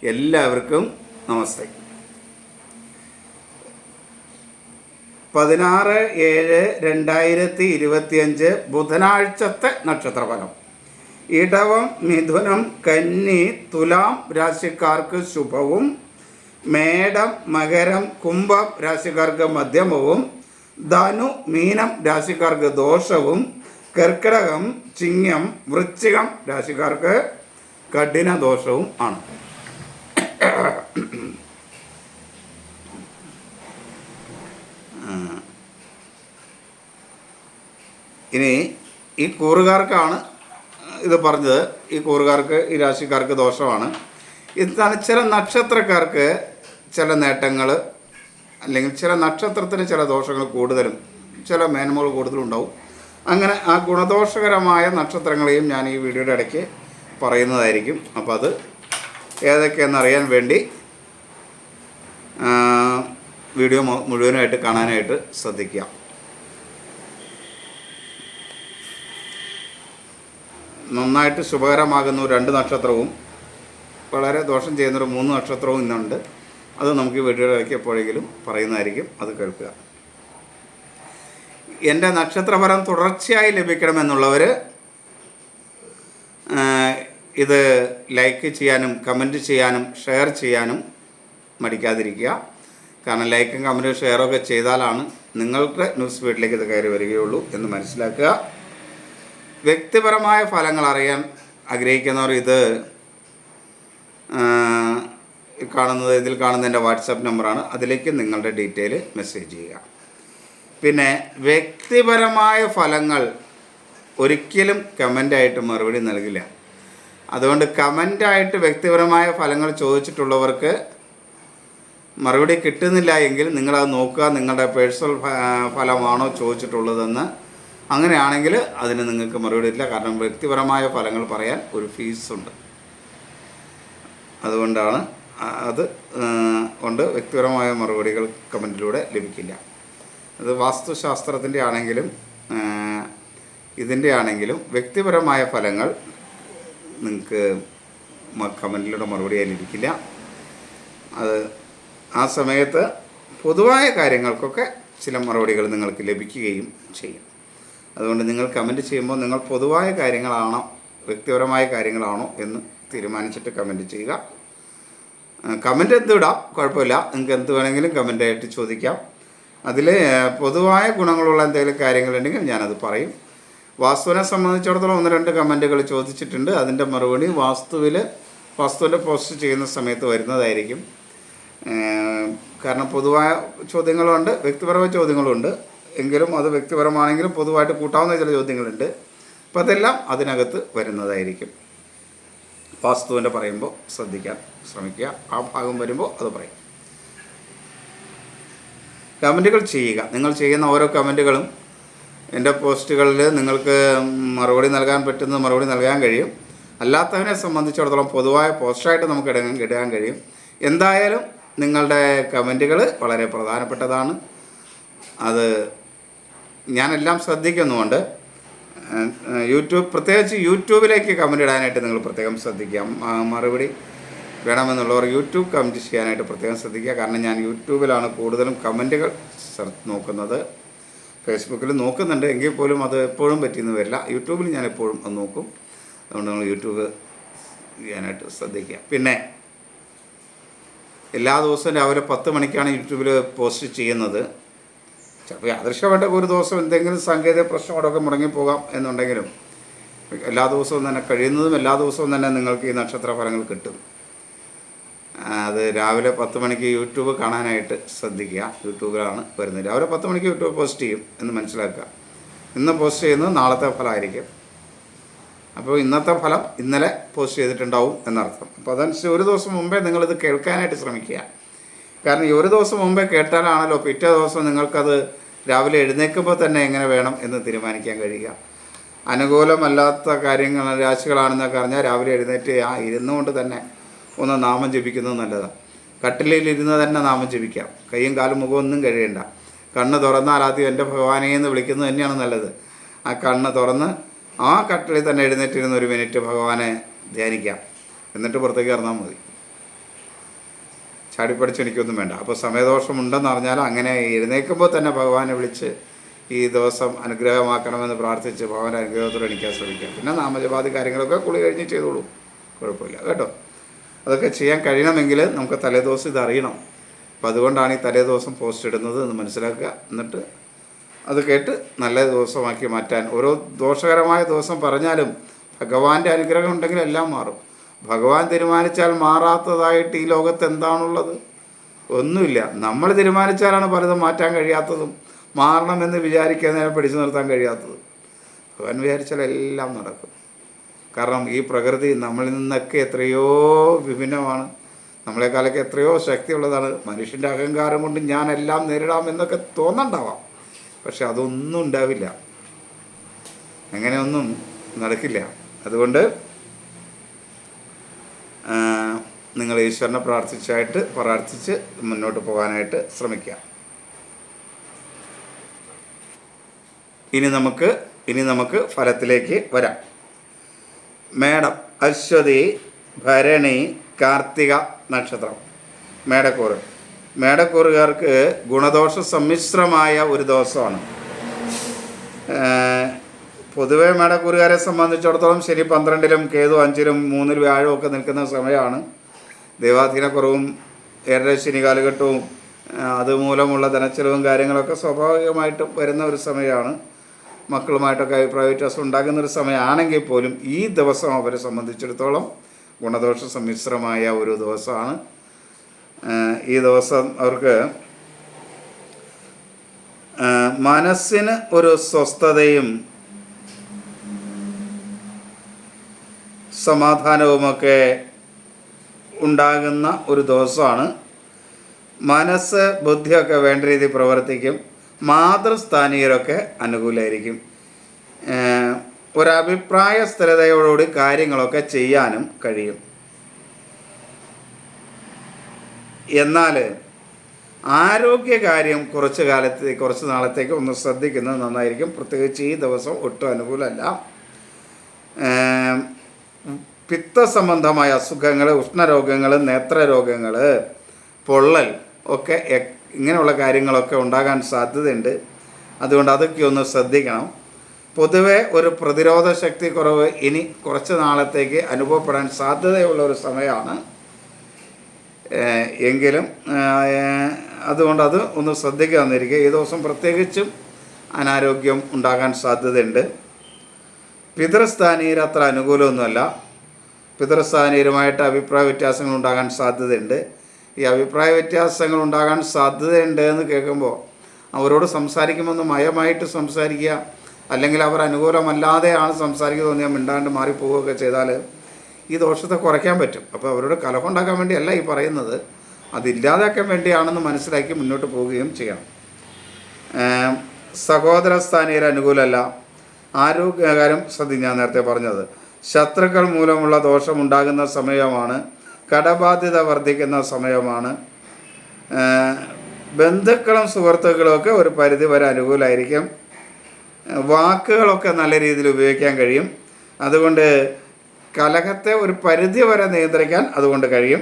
എല്ലാവർക്കും നമസ്തേ. 16/7/2025 ബുധനാഴ്ചത്തെ നക്ഷത്രഫലം. ഇടവം, മിഥുനം, കന്നി, തുലാം രാശിക്കാർക്ക് ശുഭവും, മേടം, മകരം, കുംഭം രാശിക്കാർക്ക് മധ്യമവും, ധനു, മീനം രാശിക്കാർക്ക് ദോഷവും, കർക്കിടകം, ചിങ്ങം, വൃശ്ചികം രാശിക്കാർക്ക് കഠിന ദോഷവും ആണ്. ഇനി ഈ കൂറുകാർക്കാണ് ഇത് പറഞ്ഞത്. ഈ കൂറുകാർക്ക്, ഈ രാശിക്കാർക്ക് ദോഷമാണ്. ഇതാണ് ചില നക്ഷത്രക്കാർക്ക് ചില നേട്ടങ്ങൾ, അല്ലെങ്കിൽ ചില നക്ഷത്രത്തിന് ചില ദോഷങ്ങൾ കൂടുതലും ചില മേന്മകൾ കൂടുതലും ഉണ്ടാവും. അങ്ങനെ ആ ഗുണദോഷകരമായ നക്ഷത്രങ്ങളെയും ഞാൻ ഈ വീഡിയോയുടെ ഇടയ്ക്ക് പറയുന്നതായിരിക്കും. അപ്പോൾ അത് ഏതൊക്കെയെന്നറിയാൻ വേണ്ടി വീഡിയോ മുഴുവനായിട്ട് കാണാനായിട്ട് ശ്രദ്ധിക്കുക. നന്നായിട്ട് ശുഭകരമാകുന്ന 2 നക്ഷത്രവും വളരെ ദോഷം ചെയ്യുന്നൊരു 3 നക്ഷത്രവും ഇന്നുണ്ട്. അത് നമുക്ക് ഈ വീഡിയോയുടെ ഇടയ്ക്ക് എപ്പോഴെങ്കിലും പറയുന്നതായിരിക്കും. അത് കേൾക്കുക. എൻ്റെ നക്ഷത്രഫലം തുടർച്ചയായി ലഭിക്കണമെന്നുള്ളവർ ഇത് ലൈക്ക് ചെയ്യാനും കമൻറ്റ് ചെയ്യാനും ഷെയർ ചെയ്യാനും മടിക്കാതിരിക്കുക. കാരണം ലൈക്കും കമൻറ്റും ഷെയറൊക്കെ ചെയ്താലാണ് നിങ്ങളുടെ ന്യൂസ് ഫീഡിലേക്ക് ഇത് കയറി വരികയുള്ളൂ എന്ന് മനസ്സിലാക്കുക. വ്യക്തിപരമായ ഫലങ്ങൾ അറിയാൻ ആഗ്രഹിക്കുന്നവർ ഇതിൽ കാണുന്ന എൻ്റെ വാട്സാപ്പ് നമ്പറാണ്. അതിലേക്ക് നിങ്ങളുടെ ഡീറ്റെയിൽ മെസ്സേജ് ചെയ്യുക. പിന്നെ വ്യക്തിപരമായ ഫലങ്ങൾ ഒരിക്കലും കമൻ്റായിട്ട് മറുപടി നൽകില്ല. അതുകൊണ്ട് കമൻ്റായിട്ട് വ്യക്തിപരമായ ഫലങ്ങൾ ചോദിച്ചിട്ടുള്ളവർക്ക് മറുപടി കിട്ടുന്നില്ല എങ്കിൽ നിങ്ങളത് നോക്കുക, നിങ്ങളുടെ പേഴ്സണൽ ഫലമാണോ ചോദിച്ചിട്ടുള്ളതെന്ന്. അങ്ങനെയാണെങ്കിൽ അതിന് നിങ്ങൾക്ക് മറുപടി ഇല്ല. കാരണം വ്യക്തിപരമായ ഫലങ്ങൾ പറയാൻ ഒരു ഫീസുണ്ട്. അതുകൊണ്ടാണ് വ്യക്തിപരമായ മറുപടികൾ കമൻറ്റിലൂടെ ലഭിക്കില്ല. അത് വാസ്തുശാസ്ത്രത്തിൻ്റെ ആണെങ്കിലും ഇതിൻ്റെ ആണെങ്കിലും വ്യക്തിപരമായ ഫലങ്ങൾ നിങ്ങൾക്ക് കമൻറ്റിലൂടെ മറുപടിയായി ലഭിക്കില്ല. അത് ആ സമയത്ത് പൊതുവായ കാര്യങ്ങൾക്കൊക്കെ ചില മറുപടികൾ നിങ്ങൾക്ക് ലഭിക്കുകയും ചെയ്യും. അതുകൊണ്ട് നിങ്ങൾ കമൻറ്റ് ചെയ്യുമ്പോൾ നിങ്ങൾ പൊതുവായ കാര്യങ്ങളാണോ വ്യക്തിപരമായ കാര്യങ്ങളാണോ എന്ന് തീരുമാനിച്ചിട്ട് കമൻറ്റ് ചെയ്യുക. കമൻറ്റ് എന്തിടാം, കുഴപ്പമില്ല. നിങ്ങൾക്ക് എന്ത് വേണമെങ്കിലും കമൻറ്റായിട്ട് ചോദിക്കാം. അതിൽ പൊതുവായ ഗുണങ്ങളുള്ള എന്തെങ്കിലും കാര്യങ്ങളുണ്ടെങ്കിൽ ഞാനത് പറയും. വാസ്തുവിനെ സംബന്ധിച്ചിടത്തോളം 1-2 കമൻറ്റുകൾ ചോദിച്ചിട്ടുണ്ട്. അതിൻ്റെ മറുപടി വാസ്തുവിൻ്റെ പോസ്റ്റ് ചെയ്യുന്ന സമയത്ത് വരുന്നതായിരിക്കും. കാരണം പൊതുവായ ചോദ്യങ്ങളുണ്ട്, വ്യക്തിപരമായ ചോദ്യങ്ങളുണ്ട്. എങ്കിലും അത് വ്യക്തിപരമാണെങ്കിലും പൊതുവായിട്ട് കൂട്ടാവുന്ന ചില ചോദ്യങ്ങളുണ്ട്. അപ്പോൾ അതെല്ലാം അതിനകത്ത് വരുന്നതായിരിക്കും. വാസ്തുവിൻ്റെ പറയുമ്പോൾ ശ്രദ്ധിക്കാൻ ശ്രമിക്കുക. ആ ഭാഗം വരുമ്പോൾ അത് പറയും. കമൻറ്റുകൾ ചെയ്യുക. നിങ്ങൾ ചെയ്യുന്ന ഓരോ കമൻറ്റുകളും എൻ്റെ പോസ്റ്റുകളിൽ നിങ്ങൾക്ക് മറുപടി നൽകാൻ പറ്റുന്ന മറുപടി നൽകാൻ കഴിയും. അല്ലാത്തവനെ സംബന്ധിച്ചിടത്തോളം പൊതുവായ പോസ്റ്റായിട്ട് നമുക്ക് ഇടാൻ കഴിയും. എന്തായാലും നിങ്ങളുടെ കമൻറ്റുകൾ വളരെ പ്രധാനപ്പെട്ടതാണ്. അത് ഞാനെല്ലാം ശ്രദ്ധിക്കുന്നുമുണ്ട്. പ്രത്യേകിച്ച് യൂട്യൂബിലേക്ക് കമൻറ്റ് ഇടാനായിട്ട് നിങ്ങൾ പ്രത്യേകം ശ്രദ്ധിക്കുക. മറുപടി വേണമെന്നുള്ളവർ യൂട്യൂബ് കമൻറ്റ് ചെയ്യാനായിട്ട് പ്രത്യേകം ശ്രദ്ധിക്കുക. കാരണം ഞാൻ യൂട്യൂബിലാണ് കൂടുതലും കമൻറ്റുകൾ നോക്കുന്നത്. ഫേസ്ബുക്കിൽ നോക്കുന്നുണ്ട്, എങ്കിൽ പോലും അത് എപ്പോഴും പറ്റിയെന്ന് വരില്ല. യൂട്യൂബിൽ ഞാൻ എപ്പോഴും അത് നോക്കും. അതുകൊണ്ട് നിങ്ങൾ യൂട്യൂബ് ചെയ്യാനായിട്ട് ശ്രദ്ധിക്കുക. പിന്നെ എല്ലാ ദിവസവും രാവിലെ 10 മണിക്കാണ് യൂട്യൂബിൽ പോസ്റ്റ് ചെയ്യുന്നത്. ചിലപ്പോൾ യാദൃശ്യമായിട്ട് ഒരു ദിവസം എന്തെങ്കിലും സാങ്കേതിക പ്രശ്നങ്ങളൊക്കെ മുടങ്ങിപ്പോകാം എന്നുണ്ടെങ്കിലും എല്ലാ ദിവസവും തന്നെ കഴിയുന്നതും എല്ലാ ദിവസവും തന്നെ നിങ്ങൾക്ക് ഈ നക്ഷത്ര ഫലങ്ങൾ കിട്ടും. അത് രാവിലെ 10 മണിക്ക് യൂട്യൂബ് കാണാനായിട്ട് ശ്രദ്ധിക്കുക. യൂട്യൂബിലാണ് വരുന്നത്. രാവിലെ 10 മണിക്ക് യൂട്യൂബ് പോസ്റ്റ് ചെയ്യും എന്ന് മനസ്സിലാക്കുക. ഇന്ന് പോസ്റ്റ് ചെയ്യുന്നത് നാളത്തെ ഫലമായിരിക്കും. അപ്പോൾ ഇന്നത്തെ ഫലം ഇന്നലെ പോസ്റ്റ് ചെയ്തിട്ടുണ്ടാവും എന്നർത്ഥം. അപ്പോൾ അതനുസരിച്ച് ഒരു ദിവസം മുമ്പേ നിങ്ങളിത് കേൾക്കാനായിട്ട് ശ്രമിക്കുക. കാരണം ഈ ഒരു ദിവസം മുമ്പേ കേട്ടാലാണല്ലോ പിറ്റേ ദിവസം നിങ്ങൾക്കത് രാവിലെ എഴുന്നേൽക്കുമ്പോൾ തന്നെ എങ്ങനെ വേണം എന്ന് തീരുമാനിക്കാൻ കഴിയുക. അനുകൂലമല്ലാത്ത കാര്യങ്ങൾ രാശികളാണെന്നൊക്കെ അറിഞ്ഞാൽ രാവിലെ എഴുന്നേറ്റ് ഇരുന്നുകൊണ്ട് തന്നെ ഒന്ന് നാമം ജപിക്കുന്നത് നല്ലതാണ്. കട്ടിലിരുന്ന് തന്നെ നാമം ജപിക്കാം. കയ്യും കാലും മുഖം ഒന്നും കഴിയണ്ട. കണ്ണ് തുറന്നാൽ ആദ്യം എൻ്റെ ഭഗവാനെ എന്ന് വിളിക്കുന്നത് തന്നെയാണ് നല്ലത്. ആ കണ്ണ് തുറന്ന് ആ കട്ടിലിൽ തന്നെ എഴുന്നേറ്റിരുന്ന് 1 മിനിറ്റ് ഭഗവാനെ ധ്യാനിക്കാം. എന്നിട്ട് പുറത്തേക്ക് ഇറങ്ങാൻ മതി. ചാടിപ്പടിച്ച് എനിക്കൊന്നും വേണ്ട. അപ്പോൾ സമയദോഷമുണ്ടെന്ന് അറിഞ്ഞാൽ അങ്ങനെ എഴുന്നേൽക്കുമ്പോൾ തന്നെ ഭഗവാനെ വിളിച്ച് ഈ ദിവസം അനുഗ്രഹമാക്കണമെന്ന് പ്രാർത്ഥിച്ച് ഭഗവാന്റെ അനുഗ്രഹത്തോടെ എണീക്കാൻ ശ്രമിക്കാം. പിന്നെ നാമജപാതി കാര്യങ്ങളൊക്കെ കുളി കഴിഞ്ഞ് ചെയ്തോളൂ, കുഴപ്പമില്ല കേട്ടോ. അതൊക്കെ ചെയ്യാൻ കഴിയണമെങ്കിൽ നമുക്ക് തലേദിവസം ഇത് അറിയണം. അപ്പോൾ അതുകൊണ്ടാണ് ഈ തലേദിവസം പോസ്റ്റ് ഇടുന്നത് എന്ന് മനസ്സിലാക്കുക. എന്നിട്ട് അത് കേട്ട് നല്ല ദിവസമാക്കി മാറ്റാൻ, ഓരോ ദോഷകരമായ ദിവസം പറഞ്ഞാലും ഭഗവാന്റെ അനുഗ്രഹം ഉണ്ടെങ്കിൽ എല്ലാം മാറും. ഭഗവാൻ തീരുമാനിച്ചാൽ മാറാത്തതായിട്ട് ഈ ലോകത്ത് എന്താണുള്ളത്? ഒന്നുമില്ല. നമ്മൾ തീരുമാനിച്ചാലാണ് പലതും മാറ്റാൻ കഴിയാത്തതും മാറണമെന്ന് വിചാരിക്കുന്നതിനെ പിടിച്ചു നിർത്താൻ കഴിയാത്തതും. ഭഗവാൻ വിചാരിച്ചാൽ എല്ലാം നടക്കും. കാരണം ഈ പ്രകൃതി നമ്മളിൽ നിന്നൊക്കെ എത്രയോ വിഭിന്നമാണ്, നമ്മളെക്കാളൊക്കെ എത്രയോ ശക്തിയുള്ളതാണ്. മനുഷ്യൻ്റെ അഹങ്കാരം കൊണ്ട് ഞാനെല്ലാം നേരിടാം എന്നൊക്കെ തോന്നണ്ടാവാം, പക്ഷെ അതൊന്നും ഉണ്ടാവില്ല, അങ്ങനെയൊന്നും നടക്കില്ല. അതുകൊണ്ട് നിങ്ങൾ ഈശ്വരനെ പ്രാർത്ഥിച്ച് മുന്നോട്ട് പോകാനായിട്ട് ശ്രമിക്കുക. ഇനി നമുക്ക് ഫലത്തിലേക്ക് വരാം. മേടം, അശ്വതി, ഭരണി, കാർത്തിക നക്ഷത്രം, മേടക്കൂറുകാർക്ക് ഗുണദോഷ സമ്മിശ്രമായ ഒരു ദിവസമാണ്. പൊതുവെ മേടക്കൂറുകാരെ സംബന്ധിച്ചിടത്തോളം ശനി 12-ലും കേതു 5-ലും 3-ൽ വ്യാഴവും ഒക്കെ നിൽക്കുന്ന സമയമാണ്. ദൈവാധീനക്കുറവും ശനി കാലഘട്ടവും അതുമൂലമുള്ള ധനച്ചെലവും കാര്യങ്ങളൊക്കെ സ്വാഭാവികമായിട്ടും വരുന്ന ഒരു സമയമാണ്. മക്കളുമായിട്ടൊക്കെ അഭിപ്രായ വ്യത്യാസം ഉണ്ടാകുന്നൊരു സമയമാണെങ്കിൽ പോലും ഈ ദിവസം അവരെ സംബന്ധിച്ചിടത്തോളം ഗുണദോഷ സമ്മിശ്രമായ ഒരു ദിവസമാണ്. ഈ ദിവസം അവർക്ക് മനസ്സിന് ഒരു സ്വസ്ഥതയും സമാധാനവുമൊക്കെ ഉണ്ടാകുന്ന ഒരു ദിവസമാണ്. മനസ്സ് ബുദ്ധിയൊക്കെ വേണ്ട രീതിയിൽ പ്രവർത്തിക്കും. മാതൃസ്ഥാനീയരൊക്കെ അനുകൂലമായിരിക്കും. ഒരഭിപ്രായ സ്ഥിരതയോടുകൂടി കാര്യങ്ങളൊക്കെ ചെയ്യാനും കഴിയും. എന്നാൽ ആരോഗ്യകാര്യം കുറച്ച് നാളത്തേക്ക് ഒന്ന് ശ്രദ്ധിക്കുന്നത് നന്നായിരിക്കും. പ്രത്യേകിച്ച് ഈ ദിവസം ഒട്ടും അനുകൂലമല്ല. പിത്തസംബന്ധമായ അസുഖങ്ങൾ, ഉഷ്ണരോഗങ്ങൾ, നേത്രരോഗങ്ങൾ, പൊള്ളൽ ഒക്കെ ഇങ്ങനെയുള്ള കാര്യങ്ങളൊക്കെ ഉണ്ടാകാൻ സാധ്യതയുണ്ട്. അതുകൊണ്ട് അതൊക്കെ ഒന്ന് ശ്രദ്ധിക്കണം. പൊതുവെ ഒരു പ്രതിരോധ ശക്തി കുറവ് ഇനി കുറച്ച് നാളത്തേക്ക് അനുഭവപ്പെടാൻ സാധ്യതയുള്ള ഒരു സമയമാണ്. എങ്കിലും അതുകൊണ്ട് അത് ഒന്ന് ശ്രദ്ധിക്കുക വന്നിരിക്കുക. ഈ ദിവസം പ്രത്യേകിച്ചും അനാരോഗ്യം ഉണ്ടാകാൻ സാധ്യതയുണ്ട്. പിതൃസ്ഥാനീയർ അത്ര അനുകൂലമൊന്നുമല്ല. പിതൃസ്ഥാനീയരുമായിട്ട് അഭിപ്രായ വ്യത്യാസങ്ങൾ ഉണ്ടാകാൻ സാധ്യതയുണ്ട്. ഈ അഭിപ്രായ വ്യത്യാസങ്ങൾ ഉണ്ടാകാൻ സാധ്യതയുണ്ട് എന്ന് കേൾക്കുമ്പോൾ അവരോട് സംസാരിക്കുമ്പോൾ മയമായിട്ട് സംസാരിക്കുക, അല്ലെങ്കിൽ അവർ അനുകൂലമല്ലാതെയാണ് സംസാരിക്കുന്നത് തോന്നിയാൽ മിണ്ടാണ്ട് മാറിപ്പോവുകയൊക്കെ ചെയ്താൽ ഈ ദോഷത്തെ കുറയ്ക്കാൻ പറ്റും. അപ്പോൾ അവരോട് കലഹം ഉണ്ടാക്കാൻ വേണ്ടിയല്ല ഈ പറയുന്നത്, അതില്ലാതാക്കാൻ വേണ്ടിയാണെന്ന് മനസ്സിലാക്കി മുന്നോട്ട് പോവുകയും ചെയ്യണം. സഹോദരസ്ഥാനീയർ അനുകൂലമല്ല. ആരോഗ്യകാര്യം ഞാൻ നേരത്തെ പറഞ്ഞത്, ശത്രുക്കൾ മൂലമുള്ള ദോഷമുണ്ടാകുന്ന സമയമാണ്. കടബാധ്യത വർദ്ധിക്കുന്ന സമയമാണ്. ബന്ധുക്കളും സുഹൃത്തുക്കളും ഒക്കെ ഒരു പരിധി വരെ അനുകൂലമായിരിക്കും. വാക്കുകളൊക്കെ നല്ല രീതിയിൽ ഉപയോഗിക്കാൻ കഴിയും. അതുകൊണ്ട് കലഹത്തെ ഒരു പരിധി വരെ നിയന്ത്രിക്കാൻ അതുകൊണ്ട് കഴിയും.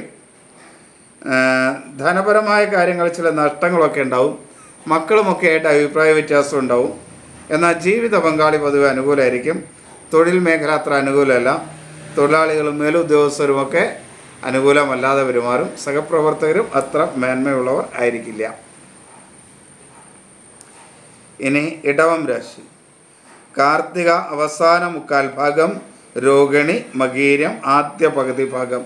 ധനപരമായ കാര്യങ്ങൾ ചില നഷ്ടങ്ങളൊക്കെ ഉണ്ടാവും. മക്കളുമൊക്കെ ആയിട്ട് അഭിപ്രായ വ്യത്യാസം ഉണ്ടാവും. എന്നാൽ ജീവിത പങ്കാളി പൊതുവെ അനുകൂലമായിരിക്കും. തൊഴിൽ മേഖല അത്ര അനുകൂലമല്ല. തൊഴിലാളികളും മേലുദ്യോഗസ്ഥരുമൊക്കെ അനുകൂലമല്ലാതെ പെരുമാറും. സഹപ്രവർത്തകരും അത്ര മേന്മയുള്ളവർ ആയിരിക്കില്ല. ഇനി ഇടവം രാശി, കാർത്തിക അവസാന 1/4 ഭാഗം, രോഹിണി മകീരം ആദ്യ പകുതി ഭാഗം.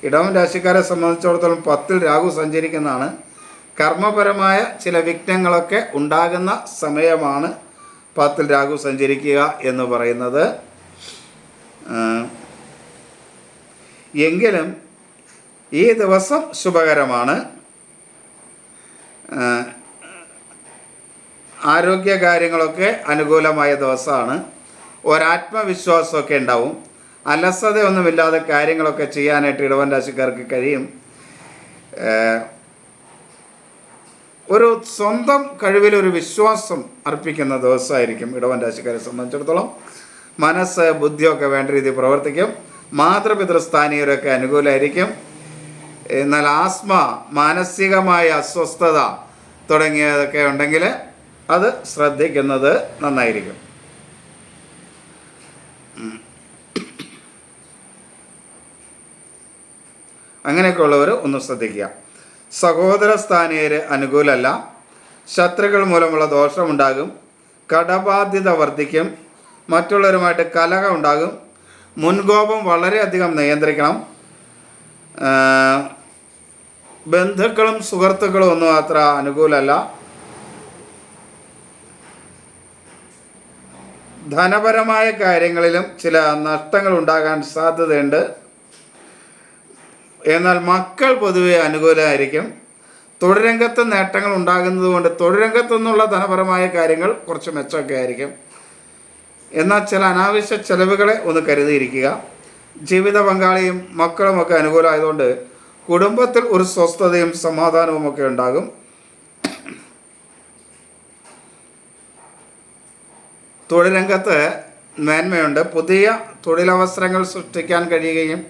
ഇടവം രാശിക്കാരെ സംബന്ധിച്ചിടത്തോളം 10-ൽ രാഹു സഞ്ചരിക്കുന്നതാണ്. കർമ്മപരമായ ചില വിഘ്നങ്ങളൊക്കെ ഉണ്ടാകുന്ന സമയമാണ് 10-ൽ രാഹു സഞ്ചരിക്കുക എന്ന് പറയുന്നത്. എങ്കിലും ഈ ദിവസം ശുഭകരമാണ്. ആരോഗ്യകാര്യങ്ങളൊക്കെ അനുകൂലമായ ദിവസമാണ്. ഒരാത്മവിശ്വാസമൊക്കെ ഉണ്ടാവും. അലസതയൊന്നുമില്ലാതെ കാര്യങ്ങളൊക്കെ ചെയ്യാനായിട്ട് ഇടവൻ രാശിക്കാർക്ക് കഴിയും. ഒരു സ്വന്തം കഴിവിലൊരു വിശ്വാസം അർപ്പിക്കുന്ന ദിവസമായിരിക്കും ഇടവൻ രാശിക്കാരെ സംബന്ധിച്ചിടത്തോളം. മനസ്സ് ബുദ്ധിയൊക്കെ വേണ്ട രീതിയിൽ പ്രവർത്തിക്കും. മാതൃപിതൃസ്ഥാനീയരൊക്കെ അനുകൂലമായിരിക്കും. എന്നാൽ ആസ്മ, മാനസികമായ അസ്വസ്ഥത തുടങ്ങിയതൊക്കെ ഉണ്ടെങ്കിൽ അത് ശ്രദ്ധിക്കുന്നത് നന്നായിരിക്കും. അങ്ങനെയൊക്കെ ഉള്ളവർ ഒന്ന് ശ്രദ്ധിക്കുക. സഹോദര സ്ഥാനീയർ അനുകൂലമല്ല. ശത്രുക്കൾ മൂലമുള്ള ദോഷമുണ്ടാകും. കടബാധ്യത വർദ്ധിക്കും. മറ്റുള്ളവരുമായിട്ട് കലഹം ഉണ്ടാകും. മുൻകോപം വളരെയധികം നിയന്ത്രിക്കണം. ബന്ധുക്കളും സുഹൃത്തുക്കളും ഒന്നും അത്ര അനുകൂലമല്ല. ധനപരമായ കാര്യങ്ങളിലും ചില നഷ്ടങ്ങൾ ഉണ്ടാകാൻ സാധ്യതയുണ്ട്. എന്നാൽ മക്കൾ പൊതുവെ അനുകൂലമായിരിക്കും. തൊഴിൽ രംഗത്ത് നേട്ടങ്ങൾ ഉണ്ടാകുന്നത് കൊണ്ട് തൊഴിൽ രംഗത്തു നിന്നുള്ള ധനപരമായ കാര്യങ്ങൾ കുറച്ച് മെച്ചമൊക്കെ ആയിരിക്കും. എന്നാൽ ചില അനാവശ്യ ചെലവുകളെ ഒന്ന് കരുതിയിരിക്കുക. ജീവിത പങ്കാളിയും മക്കളുമൊക്കെ അനുകൂലമായതുകൊണ്ട് കുടുംബത്തിൽ ഒരു സ്വസ്ഥതയും സമാധാനവും ഒക്കെ ഉണ്ടാകും. തൊഴിൽ രംഗത്ത് മേന്മയുണ്ട്. പുതിയ തൊഴിലവസരങ്ങൾ സൃഷ്ടിക്കാൻ കഴിയുകയും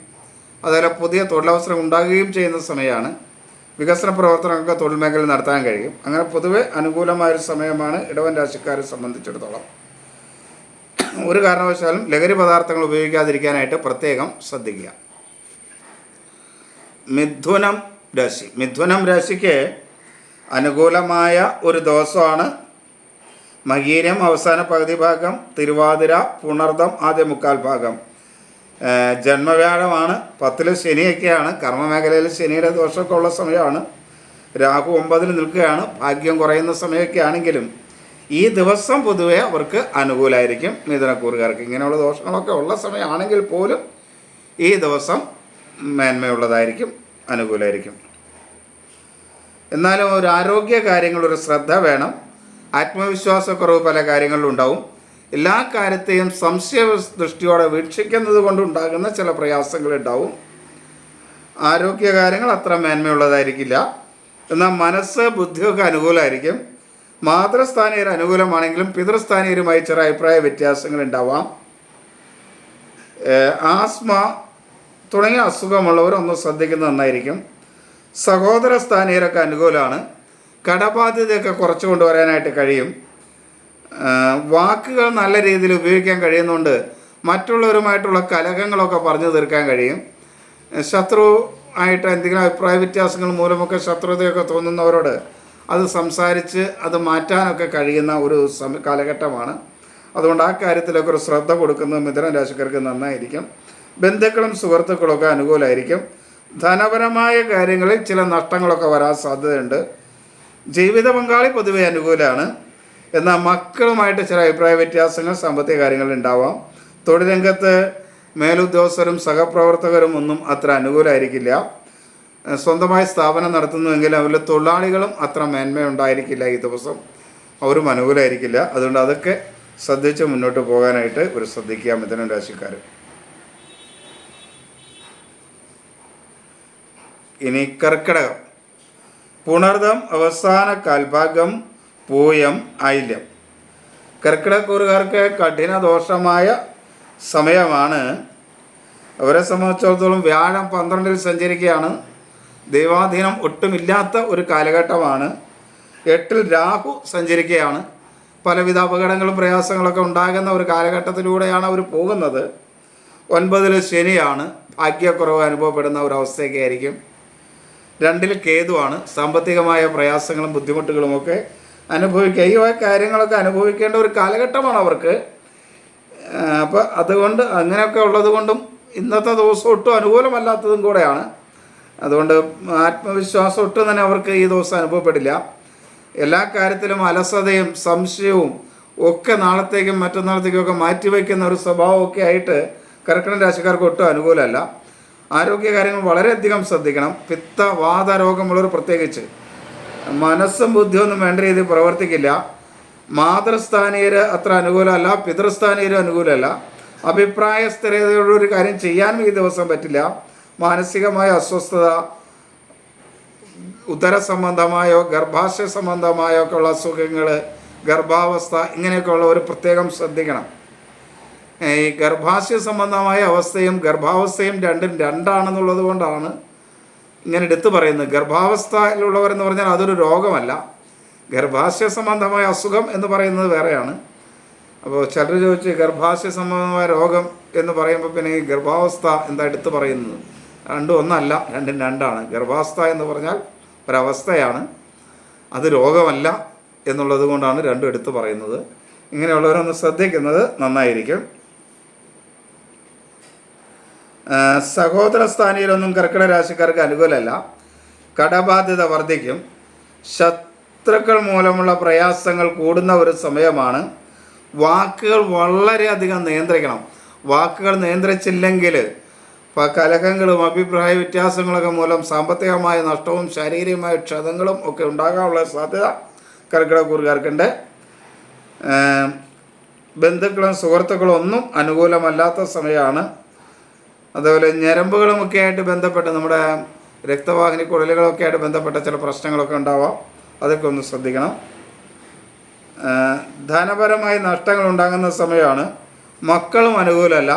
അതുപോലെ പുതിയ തൊഴിലവസരം ഉണ്ടാകുകയും ചെയ്യുന്ന സമയമാണ്. വികസന പ്രവർത്തനങ്ങൾക്ക് തൊഴിൽ മേഖലയിൽ നടത്താൻ കഴിയും. അങ്ങനെ പൊതുവെ അനുകൂലമായൊരു സമയമാണ് ഇടവൻ രാശിക്കാരെ സംബന്ധിച്ചിടത്തോളം. ഒരു കാരണവശാലും ലഹരി പദാർത്ഥങ്ങൾ ഉപയോഗിക്കാതിരിക്കാനായിട്ട് പ്രത്യേകം ശ്രദ്ധിക്കുക. മിഥുനം രാശിക്ക് അനുകൂലമായ ഒരു ദിവസമാണ് മകീരം അവസാന പകുതി ഭാഗം, തിരുവാതിര, പുണർദം ആദ്യ മുക്കാൽ ഭാഗം. ജന്മവ്യാഴമാണ്. 10 ശനിയൊക്കെയാണ്. കർമ്മമേഖലയിൽ ശനിയുടെ ദോഷമൊക്കെ ഉള്ള സമയമാണ്. രാഹു 9 നിൽക്കുകയാണ്. ഭാഗ്യം കുറയുന്ന സമയമൊക്കെ ആണെങ്കിലും ഈ ദിവസം പൊതുവെ അവർക്ക് അനുകൂലമായിരിക്കും. മിഥുനക്കൂറുകാർക്ക് ഇങ്ങനെയുള്ള ദോഷങ്ങളൊക്കെ ഉള്ള സമയമാണെങ്കിൽ പോലും ഈ ദിവസം മേന്മയുള്ളതായിരിക്കും, അനുകൂലമായിരിക്കും. എന്നാലും ഒരു ആരോഗ്യ കാര്യങ്ങളൊരു ശ്രദ്ധ വേണം. ആത്മവിശ്വാസക്കുറവ് പല കാര്യങ്ങളിലും ഉണ്ടാവും. എല്ലാ കാര്യത്തെയും സംശയ ദൃഷ്ടിയോടെ വീക്ഷിക്കുന്നത് കൊണ്ടുണ്ടാകുന്ന ചില പ്രയാസങ്ങളുണ്ടാവും. ആരോഗ്യകാര്യങ്ങൾ അത്ര മേന്മയുള്ളതായിരിക്കില്ല. എന്നാൽ മനസ്സ്, ബുദ്ധിയൊക്കെ അനുകൂലമായിരിക്കും. മാതൃസ്ഥാനീയർ അനുകൂലമാണെങ്കിലും പിതൃസ്ഥാനീയരുമായി ചില അഭിപ്രായ വ്യത്യാസങ്ങൾ ഉണ്ടാവാം. ആസ്മ തുടങ്ങിയ അസുഖമുള്ളവരൊന്ന് ശ്രദ്ധിക്കുന്നത് നന്നായിരിക്കും. സഹോദര സ്ഥാനീയരൊക്കെ അനുകൂലമാണ്. കടബാധ്യതയൊക്കെ കുറച്ച് കൊണ്ടുവരാനായിട്ട് കഴിയും. വാക്കുകൾ നല്ല രീതിയിൽ ഉപയോഗിക്കാൻ കഴിയുന്നതുകൊണ്ട് മറ്റുള്ളവരുമായിട്ടുള്ള കലഹങ്ങളൊക്കെ പറഞ്ഞു തീർക്കാൻ കഴിയും. ശത്രു ആയിട്ട് എന്തെങ്കിലും അഭിപ്രായ വ്യത്യാസങ്ങൾ മൂലമൊക്കെ ശത്രുതയൊക്കെ തോന്നുന്നവരോട് അത് സംസാരിച്ച് അത് മാറ്റാനൊക്കെ കഴിയുന്ന ഒരു കാലഘട്ടമാണ്. അതുകൊണ്ട് ആ കാര്യത്തിലൊക്കെ ഒരു ശ്രദ്ധ കൊടുക്കുന്നത് മിഥുന രാശിക്കാർക്ക് നന്നായിരിക്കും. ബന്ധുക്കളും സുഹൃത്തുക്കളൊക്കെ അനുകൂലമായിരിക്കും. ധനപരമായ കാര്യങ്ങളിൽ ചില നഷ്ടങ്ങളൊക്കെ വരാൻ സാധ്യതയുണ്ട്. ജീവിത പങ്കാളി പൊതുവെ അനുകൂലമാണ്. എന്നാൽ മക്കളുമായിട്ട് ചില അഭിപ്രായ വ്യത്യാസങ്ങൾ, സാമ്പത്തിക കാര്യങ്ങളിൽ ഉണ്ടാവാം. തൊഴിൽ രംഗത്ത് മേലുദ്യോഗസ്ഥരും സഹപ്രവർത്തകരും ഒന്നും അത്ര അനുകൂലമായിരിക്കില്ല. സ്വന്തമായി സ്ഥാപനം നടത്തുന്നുവെങ്കിൽ അവരിൽ തൊഴിലാളികളും അത്ര മേന്മയുണ്ടായിരിക്കില്ല. ഈ ദിവസം അവരും അനുകൂലമായിരിക്കില്ല. അതുകൊണ്ട് അതൊക്കെ ശ്രദ്ധിച്ച് മുന്നോട്ട് പോകാനായിട്ട് ഒരു ശ്രദ്ധിക്കുക മിഥുന രാശിക്കാർ. ഇനി കർക്കിടകം. പുണർദം അവസാന കാൽഭാഗം, പൂയം, ആയില്യം. കർക്കിടകൂറുകാർക്ക് കഠിന ദോഷമായ സമയമാണ്. അവരെ സംബന്ധിച്ചിടത്തോളം വ്യാഴം 12 സഞ്ചരിക്കുകയാണ്. ദൈവാധീനം ഒട്ടുമില്ലാത്ത ഒരു കാലഘട്ടമാണ്. 8 രാഹു സഞ്ചരിക്കുകയാണ്. പലവിധ അപകടങ്ങളും പ്രയാസങ്ങളൊക്കെ ഉണ്ടാകുന്ന ഒരു കാലഘട്ടത്തിലൂടെയാണ് അവർ പോകുന്നത്. 9 ശനിയാണ്. ഭാഗ്യക്കുറവ് അനുഭവപ്പെടുന്ന ഒരവസ്ഥയൊക്കെ ആയിരിക്കും. 2 കേതുവാണ്. സാമ്പത്തികമായ പ്രയാസങ്ങളും ബുദ്ധിമുട്ടുകളുമൊക്കെ അനുഭവിക്കുക. ഈ കാര്യങ്ങളൊക്കെ അനുഭവിക്കേണ്ട ഒരു കാലഘട്ടമാണ് അവർക്ക്. അപ്പോൾ അതുകൊണ്ട് അങ്ങനെയൊക്കെ ഉള്ളത് കൊണ്ടും ഇന്നത്തെ ദിവസം ഒട്ടും അനുകൂലമല്ലാത്തതും കൂടെയാണ്. അതുകൊണ്ട് ആത്മവിശ്വാസം ഒട്ടും തന്നെ അവർക്ക് ഈ ദിവസം അനുഭവപ്പെടില്ല. എല്ലാ കാര്യത്തിലും അലസതയും സംശയവും ഒക്കെ നാളത്തേക്കും മറ്റന്നാളത്തേക്കും മാറ്റിവെക്കുന്ന ഒരു സ്വഭാവമൊക്കെ ആയിട്ട് കർക്കിടക രാശിക്കാർക്ക് ഒട്ടും അനുകൂലമല്ല. ആരോഗ്യകാര്യങ്ങൾ വളരെയധികം ശ്രദ്ധിക്കണം. പിത്ത, വാത രോഗമുള്ളവർ പ്രത്യേകിച്ച് മനസ്സും ബുദ്ധിയൊന്നും വേണ്ട രീതിയിൽ പ്രവർത്തിക്കില്ല. മാതൃസ്ഥാനീയർ അത്ര അനുകൂലമല്ല, പിതൃസ്ഥാനീയരും അനുകൂലമല്ല. അഭിപ്രായ സ്ഥിരതയോടൊരു കാര്യം ചെയ്യാനും ഈ ദിവസം പറ്റില്ല. മാനസികമായ അസ്വസ്ഥത, ഉദര സംബന്ധമായോ ഗർഭാശയ സംബന്ധമായോ ഒക്കെ ഉള്ള അസുഖങ്ങൾ, ഗർഭാവസ്ഥ, ഇങ്ങനെയൊക്കെ ഉള്ളവർ പ്രത്യേകം ശ്രദ്ധിക്കണം. ഈ ഗർഭാശയ സംബന്ധമായ അവസ്ഥയും ഗർഭാവസ്ഥയും രണ്ടും രണ്ടാണെന്നുള്ളത് കൊണ്ടാണ് ഇങ്ങനെ എടുത്തു പറയുന്നത്. ഗർഭാവസ്ഥയിലുള്ളവരെന്ന് പറഞ്ഞാൽ അതൊരു രോഗമല്ല, ഗർഭാശയ സംബന്ധമായ അസുഖം എന്ന് പറയുന്നത് വേറെയാണ്. അപ്പോൾ ചിലർ ചോദിച്ച് ഗർഭാശയ സംബന്ധമായ രോഗം എന്ന് പറയുമ്പോൾ പിന്നെ ഈ ഗർഭാവസ്ഥ എന്താ എടുത്തു പറയുന്നത്? രണ്ടും ഒന്നല്ല, രണ്ടും രണ്ടാണ്. ഗർഭാവസ്ഥ എന്ന് പറഞ്ഞാൽ ഒരവസ്ഥയാണ്, അത് രോഗമല്ല എന്നുള്ളത് കൊണ്ടാണ് രണ്ടും എടുത്തു പറയുന്നത്. ഇങ്ങനെയുള്ളവരൊന്ന് ശ്രദ്ധിക്കുന്നത് നന്നായിരിക്കും. സഹോദര സ്ഥാനീയിലൊന്നും കർക്കിടക രാശിക്കാർക്ക് അനുകൂലമല്ല. കടബാധ്യത വർദ്ധിക്കും. ശത്രുക്കൾ മൂലമുള്ള പ്രയാസങ്ങൾ കൂടുന്ന ഒരു സമയമാണ്. വാക്കുകൾ വളരെയധികം നിയന്ത്രിക്കണം. വാക്കുകൾ നിയന്ത്രിച്ചില്ലെങ്കിൽ കലഹങ്ങളും അഭിപ്രായ വ്യത്യാസങ്ങളൊക്കെ മൂലം സാമ്പത്തികമായ നഷ്ടവും ശാരീരികമായ ക്ഷതങ്ങളും ഒക്കെ ഉണ്ടാകാനുള്ള സാധ്യത കർക്കിടകക്കൂറുകാർക്കുണ്ട്. ബന്ധുക്കളും സുഹൃത്തുക്കളും ഒന്നും അനുകൂലമല്ലാത്ത സമയമാണ്. അതുപോലെ ഞരമ്പുകളുമൊക്കെ ആയിട്ട് ബന്ധപ്പെട്ട് നമ്മുടെ രക്തവാഹിനി കുഴലുകളൊക്കെ ആയിട്ട് ബന്ധപ്പെട്ട ചില പ്രശ്നങ്ങളൊക്കെ ഉണ്ടാവാം, അതൊക്കെ ഒന്ന് ശ്രദ്ധിക്കണം. ധനപരമായി നഷ്ടങ്ങൾ ഉണ്ടാകുന്ന സമയമാണ്. മക്കളും അനുകൂലമല്ല,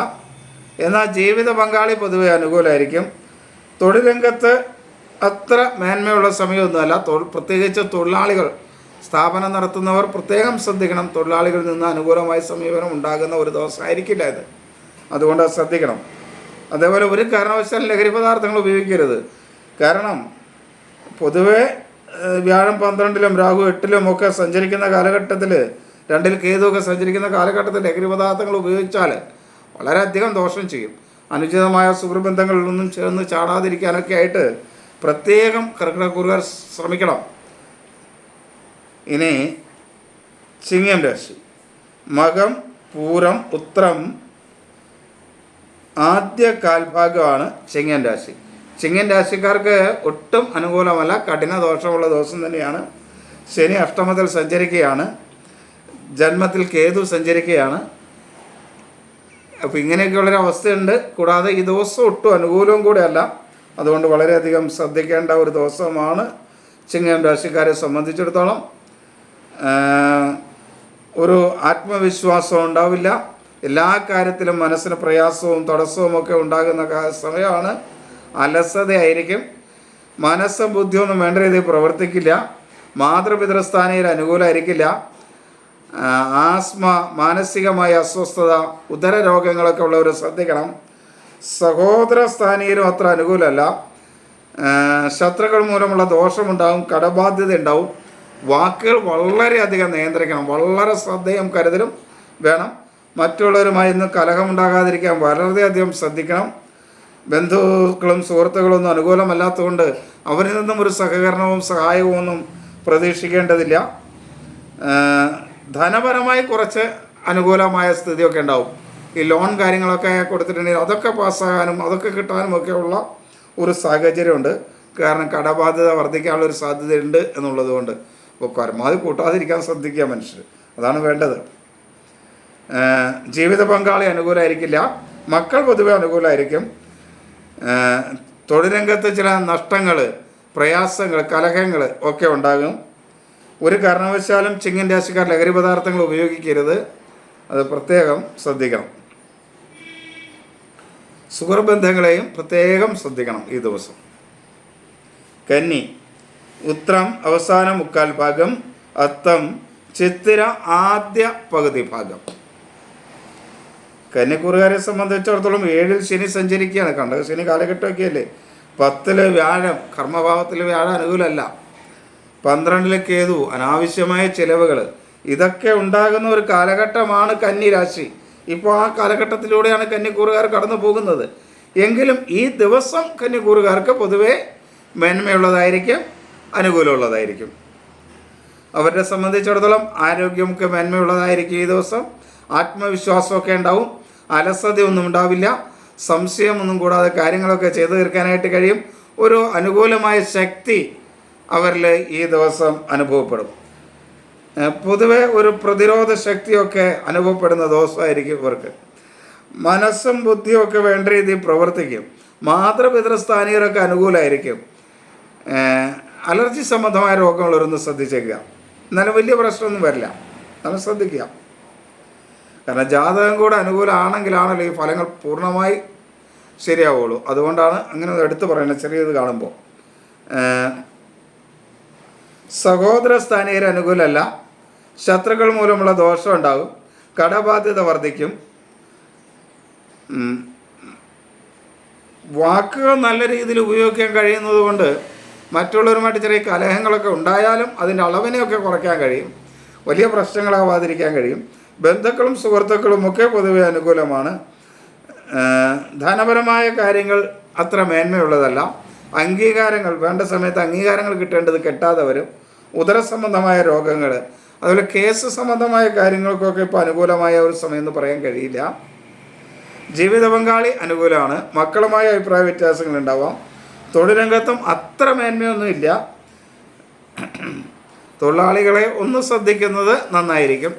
എന്നാൽ ജീവിത പങ്കാളി പൊതുവെ അനുകൂലമായിരിക്കും. തൊഴിൽ രംഗത്ത് അത്ര മേന്മയുള്ള സമയമൊന്നുമല്ല. പ്രത്യേകിച്ച് തൊഴിലാളികൾ, സ്ഥാപനം നടത്തുന്നവർ പ്രത്യേകം ശ്രദ്ധിക്കണം. തൊഴിലാളികളിൽ നിന്ന് അനുകൂലമായ സമീപനം ഉണ്ടാകുന്ന ഒരു ദിവസമായിരിക്കില്ല ഇത്, അതുകൊണ്ട് ശ്രദ്ധിക്കണം. അതേപോലെ ഒരു കാരണവശാലും ലഹരി പദാർത്ഥങ്ങൾ ഉപയോഗിക്കരുത്. കാരണം പൊതുവെ വ്യാഴം 12-ലും രാഹു 8-ലും ഒക്കെ സഞ്ചരിക്കുന്ന കാലഘട്ടത്തിൽ, 2-ൽ കേതുവൊക്കെ സഞ്ചരിക്കുന്ന കാലഘട്ടത്തിൽ ലഹരി പദാർത്ഥങ്ങൾ ഉപയോഗിച്ചാൽ വളരെയധികം ദോഷം ചെയ്യും. അനുചിതമായ സുഹൃബന്ധങ്ങളിലൊന്നും ചേർന്ന് ചാടാതിരിക്കാനൊക്കെ ആയിട്ട് പ്രത്യേകം കർക്കിടകക്കൂറുകാർ ശ്രമിക്കണം. ഇനി ചിങ്ങം രാശി. മകം, പൂരം, ഉത്രം ആദ്യ കാൽഭാഗമാണ് ചിങ്ങൻ രാശി. ചിങ്ങൻ രാശിക്കാർക്ക് ഒട്ടും അനുകൂലമല്ല, കഠിന ദോഷമുള്ള ദിവസം തന്നെയാണ്. ശനി അഷ്ടമത്തിൽ സഞ്ചരിക്കുകയാണ്, ജന്മത്തിൽ കേതു സഞ്ചരിക്കുകയാണ്. അപ്പോൾ ഇങ്ങനെയൊക്കെയുള്ളൊരു അവസ്ഥയുണ്ട്. കൂടാതെ ഈ ദിവസം ഒട്ടും അനുകൂലവും കൂടെ അല്ല, അതുകൊണ്ട് വളരെയധികം ശ്രദ്ധിക്കേണ്ട ഒരു ദിവസമാണ് ചിങ്ങം രാശിക്കാരെ സംബന്ധിച്ചിടത്തോളം. ഒരു ആത്മവിശ്വാസം ഉണ്ടാവില്ല. എല്ലാ കാര്യത്തിലും മനസ്സിന് പ്രയാസവും തടസ്സവും ഒക്കെ ഉണ്ടാകുന്ന സമയമാണ്. അലസതയായിരിക്കും. മനസ്സും ബുദ്ധിയൊന്നും വേണ്ട രീതിയിൽ പ്രവർത്തിക്കില്ല. മാതൃപിതൃസ്ഥാനയിൽ അനുകൂലമായിരിക്കില്ല. ആസ്മ, മാനസികമായ അസ്വസ്ഥത, ഉദര രോഗങ്ങളൊക്കെ ഉള്ളവർ ശ്രദ്ധിക്കണം. സഹോദര സ്ഥാനീയരും അത്ര അനുകൂലമല്ല. ശത്രുക്കൾ മൂലമുള്ള ദോഷമുണ്ടാകും, കടബാധ്യത ഉണ്ടാവും. വാക്കുകൾ വളരെയധികം നിയന്ത്രിക്കണം. വളരെ ശ്രദ്ധയും കരുതലും വേണം. മറ്റുള്ളവരുമായി ഇന്ന് കലഹമുണ്ടാകാതിരിക്കാൻ വളരെയധികം ശ്രദ്ധിക്കണം. ബന്ധുക്കളും സുഹൃത്തുക്കളും ഒന്നും അനുകൂലമല്ലാത്തതുകൊണ്ട് അവരിൽ നിന്നും ഒരു സഹകരണവും സഹായവും ഒന്നും പ്രതീക്ഷിക്കേണ്ടതില്ല. ധനപരമായി കുറച്ച് അനുകൂലമായ സ്ഥിതിയൊക്കെ ഉണ്ടാവും. ഈ ലോൺ കാര്യങ്ങളൊക്കെ കൊടുത്തിട്ടുണ്ടെങ്കിൽ അതൊക്കെ പാസ്സാകാനും അതൊക്കെ കിട്ടാനും ഒക്കെ ഉള്ള ഒരു സാഹചര്യമുണ്ട്. കാരണം കടബാധ്യത വർദ്ധിക്കാനുള്ളൊരു സാധ്യതയുണ്ട് എന്നുള്ളത് കൊണ്ട്. അപ്പോൾ പരമാവധി കൂട്ടാതിരിക്കാൻ ശ്രദ്ധിക്കുക മനുഷ്യർ, അതാണ് വേണ്ടത്. ജീവിത പങ്കാളി അനുകൂലമായിരിക്കില്ല. മക്കൾ പൊതുവെ അനുകൂലമായിരിക്കും. തൊഴിൽ രംഗത്ത് ചില നഷ്ടങ്ങൾ, പ്രയാസങ്ങൾ, കലഹങ്ങൾ ഒക്കെ ഉണ്ടാകും. ഒരു കാരണവശാലും ചിങ്ങൻ രാശിക്കാർ ലഹരി പദാർത്ഥങ്ങൾ ഉപയോഗിക്കരുത്, അത് പ്രത്യേകം ശ്രദ്ധിക്കണം. സുഹൃബന്ധങ്ങളെയും പ്രത്യേകം ശ്രദ്ധിക്കണം ഈ ദിവസം. കന്നി. ഉത്രം അവസാന മുക്കാൽ ഭാഗം, അത്തം ചിത്തിര ആദ്യ പകുതി ഭാഗം. കന്യക്കൂറുകാരെ സംബന്ധിച്ചിടത്തോളം 7-ൽ ശനി സഞ്ചരിക്കുകയാണ്. കണ്ടക ശനി കാലഘട്ടമൊക്കെ അല്ലേ. 10-ൽ വ്യാഴം, കർമ്മഭാവത്തിൽ വ്യാഴം അനുകൂലമല്ല. 12-ൽ കേതു, അനാവശ്യമായ ചിലവുകൾ, ഇതൊക്കെ ഉണ്ടാകുന്ന ഒരു കാലഘട്ടമാണ് കന്നി രാശി. ഇപ്പോൾ ആ കാലഘട്ടത്തിലൂടെയാണ് കന്യക്കൂറുകാർ കടന്നു പോകുന്നത്. എങ്കിലും ഈ ദിവസം കന്യക്കൂറുകാർക്ക് പൊതുവേ മേന്മയുള്ളതായിരിക്കും, അനുകൂലമുള്ളതായിരിക്കും. അവരെ സംബന്ധിച്ചിടത്തോളം ആരോഗ്യമൊക്കെ മേന്മയുള്ളതായിരിക്കും ഈ ദിവസം. ആത്മവിശ്വാസമൊക്കെ ഉണ്ടാവും. അലസതയൊന്നും ഉണ്ടാവില്ല. സംശയമൊന്നും കൂടാതെ കാര്യങ്ങളൊക്കെ ചെയ്തു തീർക്കാനായിട്ട് കഴിയും. ഒരു അനുകൂലമായ ശക്തി അവരിൽ ഈ ദിവസം അനുഭവപ്പെടും. പൊതുവെ ഒരു പ്രതിരോധ ശക്തിയൊക്കെ അനുഭവപ്പെടുന്ന ദിവസമായിരിക്കും ഇവർക്ക്. മനസ്സും ബുദ്ധിയൊക്കെ വേണ്ട രീതിയിൽ പ്രവർത്തിക്കും. മാതൃപിതൃസ്ഥാനീയരൊക്കെ അനുകൂലമായിരിക്കും. അലർജി സംബന്ധമായ രോഗങ്ങളൊരൊന്ന് ശ്രദ്ധിച്ചേക്കുക. എന്നാലും വലിയ പ്രശ്നമൊന്നും വരില്ല, നമ്മൾ ശ്രദ്ധിക്കുക. കാരണം ജാതകം കൂടെ അനുകൂലമാണെങ്കിലാണല്ലോ ഈ ഫലങ്ങൾ പൂർണ്ണമായി ശരിയാവുള്ളൂ. അതുകൊണ്ടാണ് അങ്ങനെ എടുത്തു പറയുന്നത് ചെറിയത് കാണുമ്പോൾ. സഹോദര സ്ഥാനീയർ അനുകൂലമല്ല. ശത്രുക്കൾ മൂലമുള്ള ദോഷം ഉണ്ടാകും. കടബാധ്യത വർദ്ധിക്കും. വാക്കുകൾ നല്ല രീതിയിൽ ഉപയോഗിക്കാൻ കഴിയുന്നത് കൊണ്ട് മറ്റുള്ളവരുമായിട്ട് ചെറിയ കലഹങ്ങളൊക്കെ ഉണ്ടായാലും അതിൻ്റെ അളവിനെയൊക്കെ കുറയ്ക്കാൻ കഴിയും. വലിയ പ്രശ്നങ്ങളാവാതിരിക്കാൻ കഴിയും. ബന്ധുക്കളും സുഹൃത്തുക്കളും ഒക്കെ പൊതുവെ അനുകൂലമാണ്. ധനപരമായ കാര്യങ്ങൾ അത്ര മേന്മയുള്ളതല്ല. അംഗീകാരങ്ങൾ വേണ്ട സമയത്ത് അംഗീകാരങ്ങൾ കിട്ടേണ്ടത് കിട്ടാതെ വരും. ഉദരസംബന്ധമായ രോഗങ്ങൾ, അതുപോലെ കേസ് സംബന്ധമായ കാര്യങ്ങൾക്കൊക്കെ ഇപ്പോൾ അനുകൂലമായ ഒരു സമയം എന്ന് പറയാൻ കഴിയില്ല. ജീവിത പങ്കാളി അനുകൂലമാണ്. മക്കളുമായ അഭിപ്രായ വ്യത്യാസങ്ങൾ ഉണ്ടാവാം. തൊഴിൽ രംഗത്തും അത്ര മേന്മയൊന്നുമില്ല. തൊഴിലാളികളെ ഒന്ന് ശ്രദ്ധിക്കുന്നത് നന്നായിരിക്കും.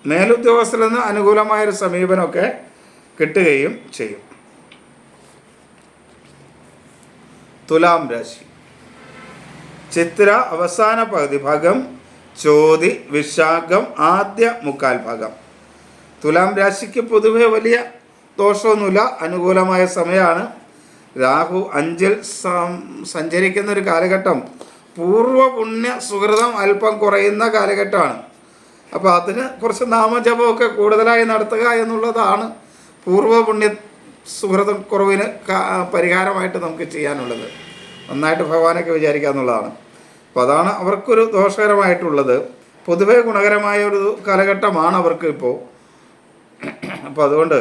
മേലുദ്യോഗസ്ഥരിൽ നിന്ന് അനുകൂലമായൊരു സമീപനമൊക്കെ കിട്ടുകയും ചെയ്യും. തുലാം രാശി. ചിത്ര അവസാന പകുതി ഭാഗം, ചോതി വിശാഖം ആദ്യ മുക്കാൽ ഭാഗം. തുലാം രാശിക്ക് പൊതുവെ വലിയ ദോഷമൊന്നുമില്ല, അനുകൂലമായ സമയമാണ്. രാഹു 5-ൽ സഞ്ചരിക്കുന്ന ഒരു കാലഘട്ടം പൂർവ്വ പുണ്യ സുഹൃതം അല്പം കുറയുന്ന കാലഘട്ടമാണ്. അപ്പോൾ അതിന് കുറച്ച് നാമജപമൊക്കെ കൂടുതലായി നടത്തുക എന്നുള്ളതാണ് പൂർവ്വ പുണ്യ സുഹൃതം കുറവിന് പരിഹാരമായിട്ട് നമുക്ക് ചെയ്യാനുള്ളത്. നന്നായിട്ട് ഭഗവാനൊക്കെ വിചാരിക്കുക എന്നുള്ളതാണ്. അപ്പോൾ അതാണ് അവർക്കൊരു ദോഷകരമായിട്ടുള്ളത്. പൊതുവേ ഗുണകരമായ ഒരു കാലഘട്ടമാണ് അവർക്ക് ഇപ്പോൾ. അപ്പോൾ അതുകൊണ്ട്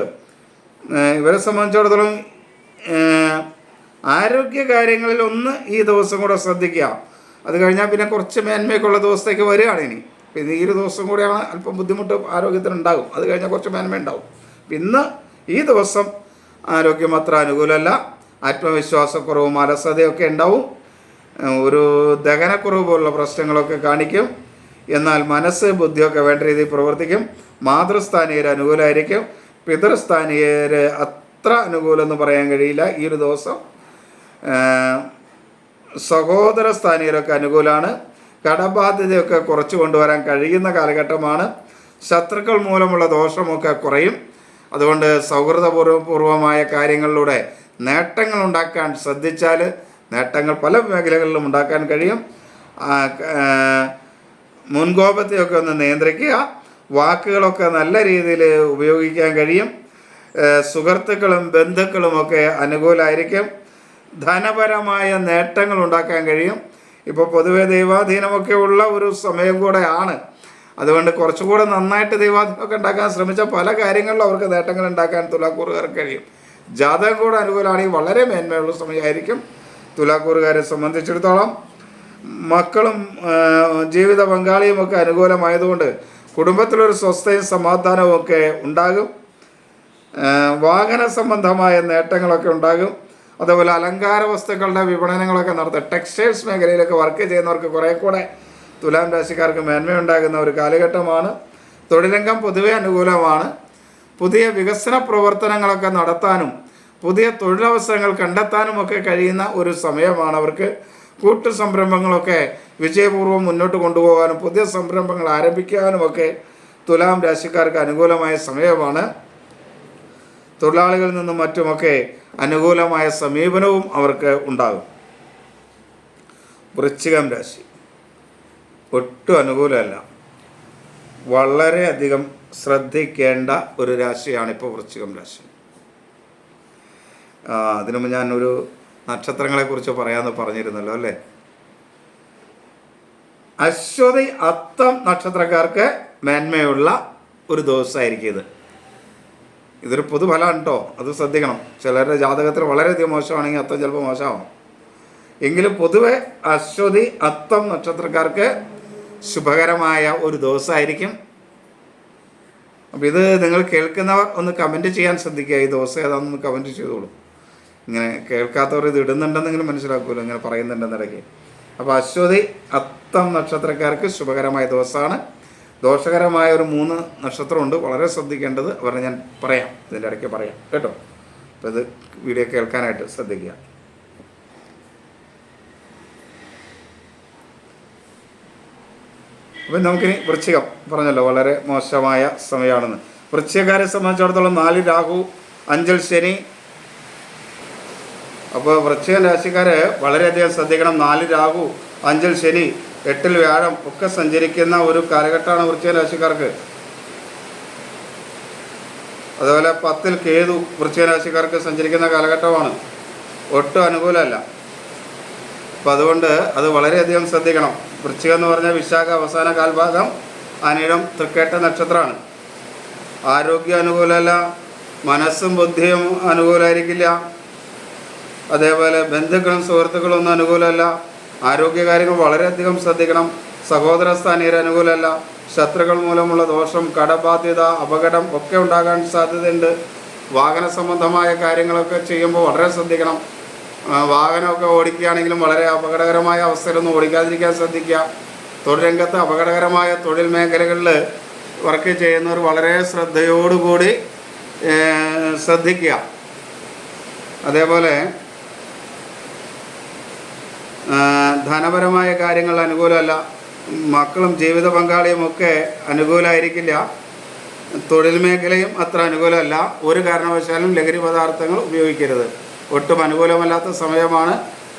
ഇവരെ സംബന്ധിച്ചിടത്തോളം ആരോഗ്യ കാര്യങ്ങളിൽ ഒന്ന് ഈ ദിവസം കൂടെ ശ്രദ്ധിക്കുക. അത് കഴിഞ്ഞാൽ പിന്നെ കുറച്ച് മേന്മയൊക്കെയുള്ള ദിവസത്തേക്ക് വരികയാണ് ഇനി. പിന്നെ ഈ ഒരു ദിവസം കൂടെയാണ് അല്പം ബുദ്ധിമുട്ട് ആരോഗ്യത്തിനുണ്ടാകും. അത് കഴിഞ്ഞാൽ കുറച്ച് മേന്മ ഉണ്ടാവും. ഇന്ന് ഈ ദിവസം ആരോഗ്യം അത്ര അനുകൂലമല്ല. ആത്മവിശ്വാസക്കുറവും അലസതയൊക്കെ ഉണ്ടാവും. ഒരു ദഹനക്കുറവ് പോലുള്ള പ്രശ്നങ്ങളൊക്കെ കാണിക്കും. എന്നാൽ മനസ്സ് ബുദ്ധിയൊക്കെ വേണ്ട രീതിയിൽ പ്രവർത്തിക്കും. മാതൃസ്ഥാനീയർ അനുകൂലമായിരിക്കും. പിതൃസ്ഥാനീയർ അത്ര അനുകൂലം എന്ന് പറയാൻ കഴിയില്ല ഈ ഒരു ദിവസം. സഹോദര സ്ഥാനീയരൊക്കെ അനുകൂലമാണ്. കടബാധ്യതയൊക്കെ കുറച്ച് കൊണ്ടുവരാൻ കഴിയുന്ന കാലഘട്ടമാണ്. ശത്രുക്കൾ മൂലമുള്ള ദോഷമൊക്കെ കുറയും. അതുകൊണ്ട് സൗഹൃദപൂർവമായ കാര്യങ്ങളിലൂടെ നേട്ടങ്ങൾ ഉണ്ടാക്കാൻ ശ്രദ്ധിച്ചാൽ നേട്ടങ്ങൾ പല മേഖലകളിലും ഉണ്ടാക്കാൻ കഴിയും. മുൻകോപത്തെയൊക്കെ ഒന്ന് നിയന്ത്രിക്കുക. വാക്കുകളൊക്കെ നല്ല രീതിയിൽ ഉപയോഗിക്കാൻ കഴിയും. സുഹൃത്തുക്കളും ബന്ധുക്കളുമൊക്കെ അനുകൂലമായിരിക്കും. ധനപരമായ നേട്ടങ്ങൾ ഉണ്ടാക്കാൻ കഴിയും. ഇപ്പോൾ പൊതുവെ ദൈവാധീനമൊക്കെ ഉള്ള ഒരു സമയം കൂടെയാണ്. അതുകൊണ്ട് കുറച്ചുകൂടെ നന്നായിട്ട് ദൈവാധീനമൊക്കെ ഉണ്ടാക്കാൻ ശ്രമിച്ചാൽ പല കാര്യങ്ങളിലും അവർക്ക് നേട്ടങ്ങൾ ഉണ്ടാക്കാൻ തുലാക്കൂറുകാർക്ക് കഴിയും. ജാതകം കൂടെ അനുകൂലമാണെങ്കിൽ വളരെ മേന്മയുള്ള സമയമായിരിക്കും തുലാക്കൂറുകാരെ സംബന്ധിച്ചിടത്തോളം. മക്കളും ജീവിത പങ്കാളിയുമൊക്കെ അനുകൂലമായതുകൊണ്ട് കുടുംബത്തിലൊരു സ്വസ്ഥയും സമാധാനവും ഒക്കെ ഉണ്ടാകും. വാഹന സംബന്ധമായ നേട്ടങ്ങളൊക്കെ ഉണ്ടാകും. അതുപോലെ അലങ്കാര വസ്തുക്കളുടെ വിപണനങ്ങളൊക്കെ നടത്തുക. ടെക്സ്റ്റൈൽസ് മേഖലയിലൊക്കെ വർക്ക് ചെയ്യുന്നവർക്ക് കുറേ കൂടെ തുലാം രാശിക്കാർക്ക് മേന്മയുണ്ടാകുന്ന ഒരു കാലഘട്ടമാണ്. തൊഴിലംഗം പൊതുവെ അനുകൂലമാണ്. പുതിയ വികസന പ്രവർത്തനങ്ങളൊക്കെ നടത്താനും പുതിയ തൊഴിലവസരങ്ങൾ കണ്ടെത്താനുമൊക്കെ കഴിയുന്ന ഒരു സമയമാണ് അവർക്ക്. കൂട്ടു സംരംഭങ്ങളൊക്കെ വിജയപൂർവ്വം മുന്നോട്ട് കൊണ്ടുപോകാനും പുതിയ സംരംഭങ്ങൾ ആരംഭിക്കാനുമൊക്കെ തുലാം രാശിക്കാർക്ക് അനുകൂലമായ സമയമാണ്. തൊഴിലാളികളിൽ നിന്നും മറ്റുമൊക്കെ അനുകൂലമായ സമീപനവും അവർക്ക് ഉണ്ടാകും. വൃശ്ചികം രാശി ഒട്ടും അനുകൂലമല്ല. വളരെയധികം ശ്രദ്ധിക്കേണ്ട ഒരു രാശിയാണ് ഇപ്പോൾ വൃശ്ചികം രാശി. അതിനുമുമ്പ് ഞാനൊരു നക്ഷത്രങ്ങളെക്കുറിച്ച് പറയാമെന്ന് പറഞ്ഞിരുന്നല്ലോ അല്ലേ. അശ്വതി അത്തം നക്ഷത്രക്കാർക്ക് മേന്മയുള്ള ഒരു ദിവസമായിരിക്കും ഇത്. ഇതൊരു പൊതുഫലമാണ് കേട്ടോ, അത് ശ്രദ്ധിക്കണം. ചിലരുടെ ജാതകത്തിൽ വളരെയധികം മോശമാണെങ്കിൽ അത്തം ചിലപ്പോൾ മോശമാവും. എങ്കിലും പൊതുവെ അശ്വതി അത്തം നക്ഷത്രക്കാർക്ക് ശുഭകരമായ ഒരു ദിവസമായിരിക്കും. അപ്പോൾ ഇത് നിങ്ങൾ കേൾക്കുന്നവർ ഒന്ന് കമൻറ്റ് ചെയ്യാൻ ശ്രദ്ധിക്കുക. ഈ ദിവസം ഏതാണെന്ന് കമൻറ്റ് ചെയ്തോളൂ. ഇങ്ങനെ കേൾക്കാത്തവർ ഇത് ഇടുന്നുണ്ടെന്നെങ്കിലും മനസ്സിലാക്കുമല്ലോ, ഇങ്ങനെ പറയുന്നുണ്ടെന്നിടയ്ക്ക്. അപ്പോൾ അശ്വതി അത്തം നക്ഷത്രക്കാർക്ക് ശുഭകരമായ ദിവസമാണ്. ദോഷകരമായ ഒരു 3 നക്ഷത്രമുണ്ട്, വളരെ ശ്രദ്ധിക്കേണ്ടത്. അവരെ ഞാൻ പറയാം, ഇതിൻ്റെ ഇടയ്ക്ക് പറയാം കേട്ടോ. അപ്പോൾ ഇത് വീഡിയോ കേൾക്കാനായിട്ട് ശ്രദ്ധിക്കുക. അപ്പം നമുക്കിനി വൃശ്ചികം പറഞ്ഞല്ലോ, വളരെ മോശമായ സമയമാണെന്ന്. വൃശ്ചികക്കാരെ സംബന്ധിച്ചിടത്തോളം 4 രാഹു, 5 ശനി, അപ്പോൾ വൃശ്ചിക രാശിക്കാർ വളരെയധികം ശ്രദ്ധിക്കണം. 4 രാഹു, 5 ശനി, 8 വ്യാഴം ഒക്കെ സഞ്ചരിക്കുന്ന ഒരു കാലഘട്ടമാണ് വൃശ്ചിക രാശിക്കാർക്ക്. അതുപോലെ 10 കേതു വൃശ്ചിക രാശിക്കാർക്ക് സഞ്ചരിക്കുന്ന കാലഘട്ടമാണ്. ഒട്ടും അനുകൂലമല്ല. അപ്പം അതുകൊണ്ട് അത് വളരെയധികം ശ്രദ്ധിക്കണം. വൃശ്ചികം എന്ന് പറഞ്ഞാൽ വിശാഖ അവസാന കാൽഭാഗം, അനിഴം തൃക്കേട്ട നക്ഷത്രമാണ്. ആരോഗ്യം അനുകൂലമല്ല, മനസ്സും ബുദ്ധിയും അനുകൂലമായിരിക്കില്ല. അതേപോലെ ബന്ധുക്കളും സുഹൃത്തുക്കളും ഒന്നും അനുകൂലമല്ല. ആരോഗ്യകാര്യങ്ങൾ വളരെയധികം ശ്രദ്ധിക്കണം. സഹോദര സ്ഥാനീയർ അനുകൂലമല്ല. ശത്രുക്കൾ മൂലമുള്ള ദോഷം, കടബാധ്യത, അപകടം ഒക്കെ ഉണ്ടാകാൻ സാധ്യതയുണ്ട്. വാഹന സംബന്ധമായ കാര്യങ്ങളൊക്കെ ചെയ്യുമ്പോൾ വളരെ ശ്രദ്ധിക്കണം. വാഹനമൊക്കെ ഓടിക്കുകയാണെങ്കിലും വളരെ അപകടകരമായ അവസ്ഥയിലൊന്നും ഓടിക്കാതിരിക്കാൻ ശ്രദ്ധിക്കുക. തൊഴിൽ രംഗത്ത് അപകടകരമായ തൊഴിൽ മേഖലകളിൽ വർക്ക് ചെയ്യുന്നവർ വളരെ ശ്രദ്ധയോടുകൂടി ശ്രദ്ധിക്കുക. അതേപോലെ ധനപരമായ കാര്യങ്ങൾ അനുകൂലമല്ല. മക്കളും ജീവിത പങ്കാളിയും ഒക്കെ അനുകൂലമായിരിക്കില്ല. തൊഴിൽ മേഖലയും അത്ര അനുകൂലമല്ല. ഒരു കാരണവശാലും ലഹരി പദാർത്ഥങ്ങൾ ഉപയോഗിക്കരുത്. ഒട്ടും അനുകൂലമല്ലാത്ത സമയമാണ്.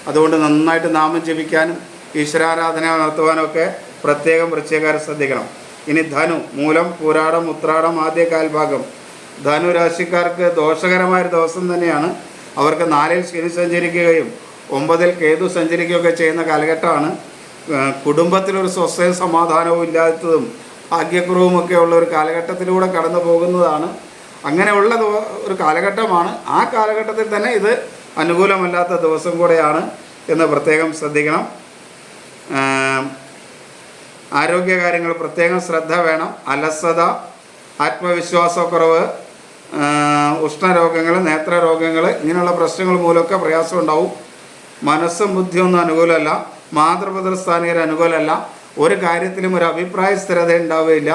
അതുകൊണ്ട് നന്നായിട്ട് നാമം ജപിക്കാനും ഈശ്വരാരാധന നടത്തുവാനൊക്കെ പ്രത്യേകം വൃശ്ചികക്കാർ ശ്രദ്ധിക്കണം. ഇനി ധനു, മൂലം, പൂരാടം, ഉത്രാടം ആദ്യ കാൽഭാഗം. ധനു രാശിക്കാർക്ക് ദോഷകരമായൊരു ദിവസം തന്നെയാണ്. അവർക്ക് 4 ശനി സഞ്ചരിക്കുകയും 9 കേതു സഞ്ചരിക്കുകയൊക്കെ ചെയ്യുന്ന കാലഘട്ടമാണ്. കുടുംബത്തിലൊരു സ്വസ്ഥയും സമാധാനവും ഇല്ലാത്തതും ഭാഗ്യക്കുറവുമൊക്കെ ഉള്ള ഒരു കാലഘട്ടത്തിലൂടെ കടന്നു പോകുന്നതാണ്. അങ്ങനെയുള്ള ഒരു കാലഘട്ടമാണ്. ആ കാലഘട്ടത്തിൽ തന്നെ ഇത് അനുകൂലമല്ലാത്ത ദിവസം കൂടെയാണ് എന്ന് പ്രത്യേകം ശ്രദ്ധിക്കണം. ആരോഗ്യകാര്യങ്ങൾ പ്രത്യേകം ശ്രദ്ധ വേണം. അലസത, ആത്മവിശ്വാസക്കുറവ്, ഉഷ്ണരോഗങ്ങൾ, നേത്രരോഗങ്ങൾ, ഇങ്ങനെയുള്ള പ്രശ്നങ്ങൾ മൂലമൊക്കെ പ്രയാസം ഉണ്ടാവും. മനസ്സും ബുദ്ധിയൊന്നും അനുകൂലമല്ല. മാതൃപിതൃസ്ഥാനീയർ അനുകൂലമല്ല. ഒരു കാര്യത്തിലും ഒരു അഭിപ്രായ സ്ഥിരത ഉണ്ടാവുകയില്ല.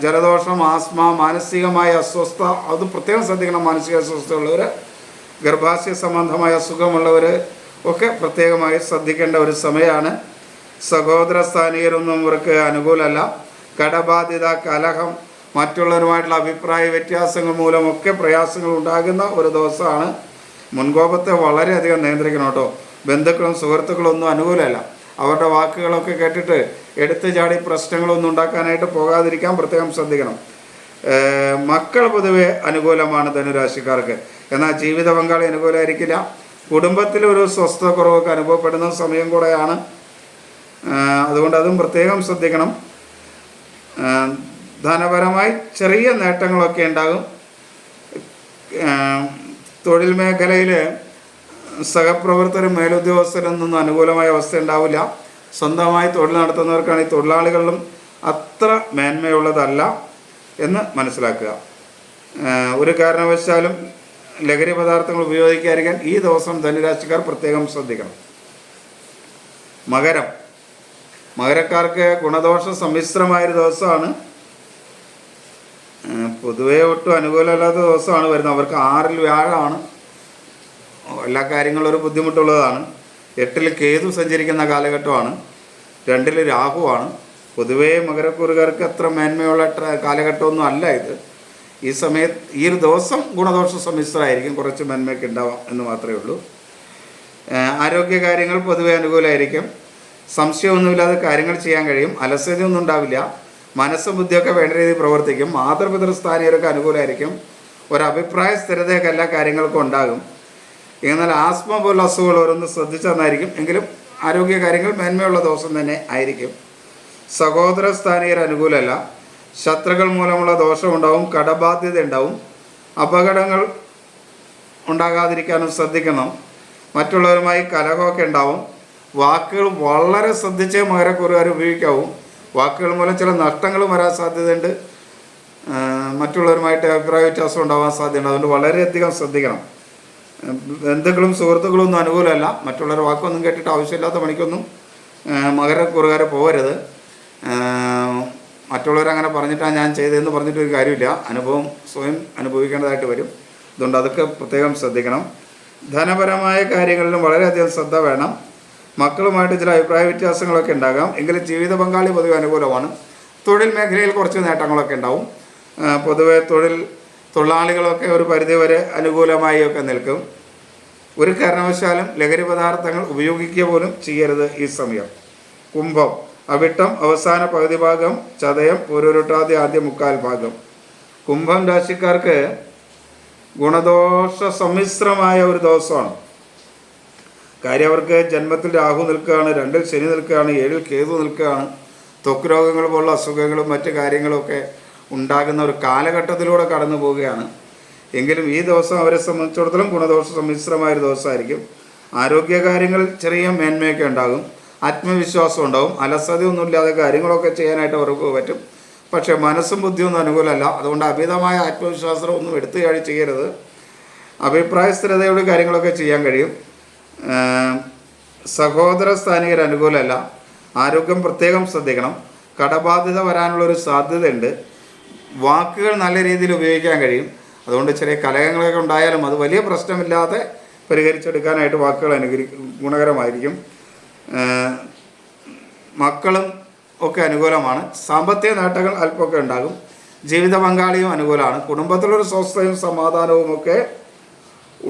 ജലദോഷം, ആസ്മ, മാനസികമായ അസ്വസ്ഥ, അത് പ്രത്യേകം ശ്രദ്ധിക്കണം. മാനസിക അസ്വസ്ഥയുള്ളവർ, ഗർഭാശയ സംബന്ധമായ അസുഖമുള്ളവർ ഒക്കെ പ്രത്യേകമായി ശ്രദ്ധിക്കേണ്ട ഒരു സമയമാണ്. സഹോദര സ്ഥാനീയരൊന്നും ഇവർക്ക് അനുകൂലമല്ല. കടബാധ്യത, കലഹം, മറ്റുള്ളവരുമായിട്ടുള്ള അഭിപ്രായ വ്യത്യാസങ്ങൾ മൂലമൊക്കെ പ്രയാസങ്ങൾ ഉണ്ടാകുന്ന ഒരു ദിവസമാണ്. മുൻകോപത്തെ വളരെയധികം നിയന്ത്രിക്കണം കേട്ടോ. ബന്ധുക്കളും സുഹൃത്തുക്കളും ഒന്നും അനുകൂലമല്ല. അവരുടെ വാക്കുകളൊക്കെ കേട്ടിട്ട് എടുത്തു ചാടി പ്രശ്നങ്ങളൊന്നും ഉണ്ടാക്കാനായിട്ട് പോകാതിരിക്കാൻ പ്രത്യേകം ശ്രദ്ധിക്കണം. മക്കൾ പൊതുവെ അനുകൂലമാണ് ധനുരാശിക്കാർക്ക്. എന്നാൽ ജീവിത പങ്കാളി അനുകൂലമായിരിക്കില്ല. കുടുംബത്തിലൊരു സ്വസ്ഥത കുറവൊക്കെ അനുഭവപ്പെടുന്ന സമയം കൂടെയാണ്. അതുകൊണ്ട് അതും പ്രത്യേകം ശ്രദ്ധിക്കണം. ധനപരമായി ചെറിയ നേട്ടങ്ങളൊക്കെ ഉണ്ടാകും. തൊഴിൽ മേഖലയിൽ സഹപ്രവർത്തകരും മേലുദ്യോഗസ്ഥരൊന്നും അനുകൂലമായ അവസ്ഥ ഉണ്ടാവില്ല. സ്വന്തമായി തൊഴിൽ നടത്തുന്നവർക്കാണ് ഈ തൊഴിലാളികളിലും അത്ര മേന്മയുള്ളതല്ല എന്ന് മനസ്സിലാക്കുക. ഒരു കാരണവശാലും ലഹരി പദാർത്ഥങ്ങൾ ഉപയോഗിക്കാതിരിക്കാൻ ഈ ദിവസം ധനുരാശിക്കാർ പ്രത്യേകം ശ്രദ്ധിക്കണം. മകരക്കാർക്ക് ഗുണദോഷ സമ്മിശ്രമായൊരു ദിവസമാണ്. പൊതുവേ ഒട്ടും അനുകൂലമല്ലാത്ത ദിവസമാണ് വരുന്നത്. അവർക്ക് 6 വ്യാഴമാണ്. എല്ലാ കാര്യങ്ങളും ഒരു ബുദ്ധിമുട്ടുള്ളതാണ്. 8 കേതു സഞ്ചരിക്കുന്ന കാലഘട്ടമാണ്. 2 രാഹുവാണ്. പൊതുവേ മകരക്കൂറുകാർക്ക് അത്ര മേന്മയുള്ള കാലഘട്ടമൊന്നും അല്ല ഇത്. ഈ സമയത്ത് ഈ ഒരു ദിവസം ഗുണദോഷ സമ്മിശ്രമായിരിക്കും. കുറച്ച് മേന്മയൊക്കെ ഉണ്ടാവാം എന്ന് മാത്രമേ ഉള്ളൂ. ആരോഗ്യകാര്യങ്ങൾ പൊതുവെ അനുകൂലമായിരിക്കും. സംശയമൊന്നുമില്ലാതെ കാര്യങ്ങൾ ചെയ്യാൻ കഴിയും. അലസതയൊന്നും ഉണ്ടാവില്ല. മനസ്സും ബുദ്ധിയൊക്കെ വേണ്ട രീതിയിൽ പ്രവർത്തിക്കും. മാതൃപിതൃസ്ഥാനീയരൊക്കെ അനുകൂലമായിരിക്കും. ഒരഭിപ്രായ സ്ഥിരതയൊക്കെ എല്ലാ കാര്യങ്ങൾക്കും ഉണ്ടാകും. എന്നാൽ ആസ്മ പോലുള്ള അസുഖങ്ങൾ ഓരോന്ന് ശ്രദ്ധിച്ചെന്നായിരിക്കും. എങ്കിലും ആരോഗ്യകാര്യങ്ങൾ മേന്മയുള്ള ദിവസം തന്നെ ആയിരിക്കും. സഹോദര സ്ഥാനീയർ അനുകൂലമല്ല. ശത്രുക്കൾ മൂലമുള്ള ദോഷമുണ്ടാവും. കടബാധ്യത ഉണ്ടാവും. അപകടങ്ങൾ ഉണ്ടാകാതിരിക്കാനും ശ്രദ്ധിക്കണം. മറ്റുള്ളവരുമായി കലഹമൊക്കെ ഉണ്ടാവും. വാക്കുകൾ വളരെ ശ്രദ്ധിച്ചേ മകരക്കൂറുകാർ ഉപയോഗിക്കാവും. വാക്കുകൾ മൂലം ചില നഷ്ടങ്ങളും വരാൻ സാധ്യതയുണ്ട്. മറ്റുള്ളവരുമായിട്ട് അഭിപ്രായ വ്യത്യാസം ഉണ്ടാവാൻ സാധ്യതയുണ്ട്. അതുകൊണ്ട് വളരെയധികം ശ്രദ്ധിക്കണം. ബന്ധുക്കളും സുഹൃത്തുക്കളും ഒന്നും അനുകൂലമല്ല. മറ്റുള്ളവരുടെ വാക്കൊന്നും കേട്ടിട്ട് ആവശ്യമില്ലാത്ത പണിക്കൊന്നും മകരക്കൂറുകാർ പോകരുത്. മറ്റുള്ളവരങ്ങനെ പറഞ്ഞിട്ടാണ് ഞാൻ ചെയ്തതെന്ന് പറഞ്ഞിട്ടൊരു കാര്യമില്ല. അനുഭവം സ്വയം അനുഭവിക്കേണ്ടതായിട്ട് വരും. അതുകൊണ്ട് അതൊക്കെ പ്രത്യേകം ശ്രദ്ധിക്കണം. ധനപരമായ കാര്യങ്ങളിലും വളരെയധികം ശ്രദ്ധ വേണം. മക്കളുമായിട്ട് ചില അഭിപ്രായ വ്യത്യാസങ്ങളൊക്കെ ഉണ്ടാകാം. എങ്കിലും ജീവിത പങ്കാളി പൊതുവെ അനുകൂലമാണ്. തൊഴിൽ മേഖലയിൽ കുറച്ച് നേട്ടങ്ങളൊക്കെ ഉണ്ടാവും. പൊതുവെ തൊഴിലാളികളൊക്കെ ഒരു പരിധിവരെ അനുകൂലമായി ഒക്കെ നിൽക്കും. ഒരു കാരണവശാലും ലഹരി പദാർത്ഥങ്ങൾ ഉപയോഗിക്കുക പോലും ചെയ്യരുത് ഈ സമയം. കുംഭം, അവിട്ടം അവസാന പകുതി ഭാഗം, ചതയം പൂരോരുട്ടാതി ആദ്യ മുക്കാൽ ഭാഗം. കുംഭം രാശിക്കാർക്ക് ഗുണദോഷ സമ്മിശ്രമായ ഒരു ദിവസമാണ്. കാര്യം അവർക്ക് ജന്മത്തിൽ രാഹു നിൽക്കുകയാണ്, 2-ൽ ശനി നിൽക്കുകയാണ്, 7-ൽ കേതു നിൽക്കുകയാണ്. ത്വക്ക് രോഗങ്ങൾ പോലുള്ള അസുഖങ്ങളും മറ്റു കാര്യങ്ങളൊക്കെ ഉണ്ടാകുന്ന ഒരു കാലഘട്ടത്തിലൂടെ കടന്നു പോവുകയാണ്. എങ്കിലും ഈ ദിവസം അവരെ സംബന്ധിച്ചിടത്തോളം ഗുണദോഷ സമ്മിശ്രമായൊരു ദിവസമായിരിക്കും. ആരോഗ്യകാര്യങ്ങളിൽ ചെറിയ മേന്മയൊക്കെ ഉണ്ടാകും, ആത്മവിശ്വാസം ഉണ്ടാകും, അലസതയൊന്നുമില്ലാതെ കാര്യങ്ങളൊക്കെ ചെയ്യാനായിട്ട് അവർക്ക് പറ്റും. പക്ഷേ മനസ്സും ബുദ്ധിയൊന്നും അനുകൂലമല്ല. അതുകൊണ്ട് അമിതമായ ആത്മവിശ്വാസമൊന്നും എടുത്തു ചാടി ചെയ്യരുത്. അഭിപ്രായ സ്ഥിരതയോട് കാര്യങ്ങളൊക്കെ ചെയ്യാൻ കഴിയും. സഹോദര സ്ഥാനികർ അനുകൂലമല്ല. ആരോഗ്യം പ്രത്യേകം ശ്രദ്ധിക്കണം. കടബാധ്യത വരാനുള്ളൊരു സാധ്യതയുണ്ട്. വാക്കുകൾ നല്ല രീതിയിൽ ഉപയോഗിക്കാൻ കഴിയും. അതുകൊണ്ട് ചെറിയ കലഹങ്ങളൊക്കെ ഉണ്ടായാലും അത് വലിയ പ്രശ്നമില്ലാതെ പരിഹരിച്ചെടുക്കാനായിട്ട് വാക്കുകൾ ഗുണകരമായിരിക്കും. മക്കളും ഒക്കെ അനുകൂലമാണ്. സാമ്പത്തിക നേട്ടങ്ങൾ അല്പമൊക്കെ ഉണ്ടാകും. ജീവിത പങ്കാളിയും അനുകൂലമാണ്. കുടുംബത്തിലൊരു സ്വസ്ഥതയും സമാധാനവും ഒക്കെ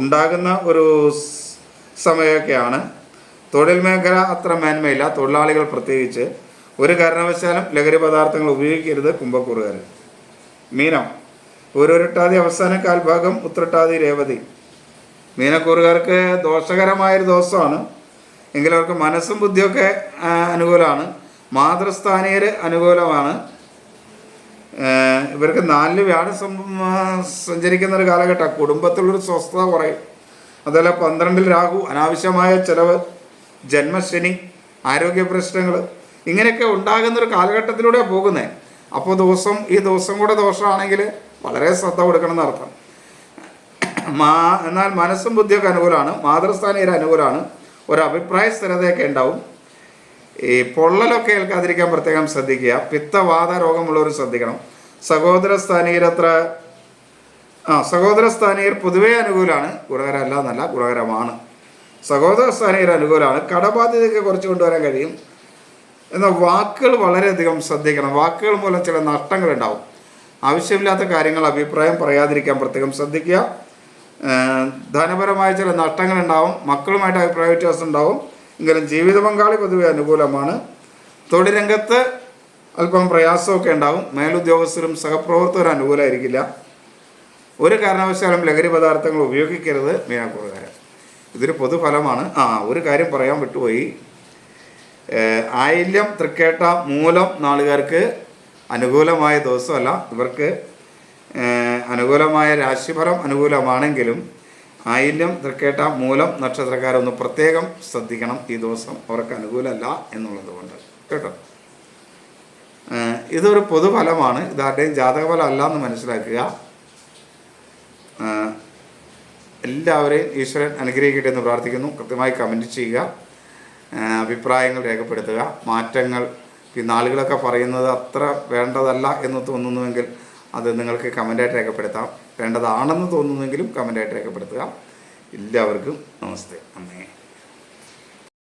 ഉണ്ടാകുന്ന ഒരു സമയമൊക്കെയാണ്. തൊഴിൽ മേഖല അത്ര മേന്മയില്ല, തൊഴിലാളികൾ പ്രത്യേകിച്ച്. ഒരു കാരണവശാലും ലഹരി പദാർത്ഥങ്ങൾ ഉപയോഗിക്കരുത് കുംഭക്കൂറുകാർ. മീനം, പൂരോരുട്ടാതി അവസാന കാൽഭാഗം, ഉത്രട്ടാതി രേവതി. മീനക്കൂറുകാർക്ക് ദോഷകരമായൊരു ദിവസമാണ്. എങ്കിലും അവർക്ക് മനസ്സും ബുദ്ധിയൊക്കെ അനുകൂലമാണ്. മാതൃസ്ഥാനീയർ അനുകൂലമാണ്. ഇവർക്ക് 4 വ്യാഴം സഞ്ചരിക്കുന്ന ഒരു കാലഘട്ടം. കുടുംബത്തിലൊരു സ്വസ്ഥത കുറയും. അതുപോലെ 12-ൽ രാഹു, അനാവശ്യമായ ചിലവ്, ജന്മശനി, ആരോഗ്യ പ്രശ്നങ്ങൾ, ഇങ്ങനെയൊക്കെ ഉണ്ടാകുന്നൊരു കാലഘട്ടത്തിലൂടെയാണ് പോകുന്നത്. അപ്പോൾ ഈ ദിവസം കൂടെ ദോഷമാണെങ്കിൽ വളരെ ശ്രദ്ധ കൊടുക്കണം എന്നർത്ഥം. എന്നാൽ മനസ്സും ബുദ്ധിയൊക്കെ അനുകൂലമാണ്. മാതൃസ്ഥാനീയർ അനുകൂലമാണ്. ഒരു അഭിപ്രായ സ്ഥിരതയൊക്കെ ഉണ്ടാവും. ഈ പൊള്ളലൊക്കെ ഏൽക്കാതിരിക്കാൻ പ്രത്യേകം ശ്രദ്ധിക്കുക. പിത്തവാത രോഗമുള്ളവർ ശ്രദ്ധിക്കണം. സഹോദര സ്ഥാനീയർ പൊതുവേ അനുകൂലമാണ്. ഗുണകരമല്ല എന്നല്ല, ഗുണകരമാണ്. സഹോദര സ്ഥാനീയർ അനുകൂലമാണ്. കടബാധ്യതയൊക്കെ കുറച്ച് കൊണ്ടുവരാൻ കഴിയും. എന്നാൽ വാക്കുകൾ വളരെയധികം ശ്രദ്ധിക്കണം. വാക്കുകൾ മൂലം ചില നഷ്ടങ്ങളുണ്ടാവും. ആവശ്യമില്ലാത്ത കാര്യങ്ങൾ അഭിപ്രായം പറയാതിരിക്കാൻ പ്രത്യേകം ശ്രദ്ധിക്കുക. ധനപരമായ ചില നഷ്ടങ്ങളുണ്ടാവും. മക്കളുമായിട്ട് അഭിപ്രായ വ്യത്യാസം ഉണ്ടാവും. എങ്കിലും ജീവിത പങ്കാളി പൊതുവെ അനുകൂലമാണ്. തൊഴിൽ രംഗത്ത് അല്പം പ്രയാസമൊക്കെ ഉണ്ടാവും. മേലുദ്യോഗസ്ഥരും സഹപ്രവർത്തകരും അനുകൂലമായിരിക്കില്ല. ഒരു കാരണവശാലും ലഹരി പദാർത്ഥങ്ങൾ ഉപയോഗിക്കരുത് മീനക്കൂറുകാരൻ. ഇതൊരു പൊതുഫലമാണ്. ഒരു കാര്യം പറയാൻ വിട്ടുപോയി. ആയില്യം, തൃക്കേട്ട, മൂലം നാളുകാർക്ക് അനുകൂലമായ ദിവസമല്ല. ഇവർക്ക് അനുകൂലമായ രാശിഫലം അനുകൂലമാണെങ്കിലും ആയില്യം, തൃക്കേട്ട, മൂലം നക്ഷത്രക്കാരൊന്ന് പ്രത്യേകം ശ്രദ്ധിക്കണം. ഈ ദിവസം അവർക്ക് അനുകൂലമല്ല എന്നുള്ളത് കൊണ്ട് കേട്ടോ. ഇതൊരു പൊതുഫലമാണ്. ഇതാരുടെയും ജാതകഫലം അല്ല എന്ന് മനസ്സിലാക്കുക. എല്ലാവരെയും ഈശ്വരൻ അനുഗ്രഹിക്കട്ടെ എന്ന് പ്രാർത്ഥിക്കുന്നു. കൃത്യമായി കമൻറ്റ് ചെയ്യുക, അഭിപ്രായങ്ങൾ രേഖപ്പെടുത്തുക. മാറ്റങ്ങൾ ഈ നാളുകളൊക്കെ പറയുന്നത് അത്ര വേണ്ടതല്ല എന്ന് തോന്നുന്നുവെങ്കിൽ അത് നിങ്ങൾക്ക് കമൻ്റായിട്ട് രേഖപ്പെടുത്താം. വേണ്ടതാണെന്ന് തോന്നുന്നെങ്കിലും കമൻ്റായിട്ട് രേഖപ്പെടുത്തുക. എല്ലാവർക്കും നമസ്തേ. അമ്മേ.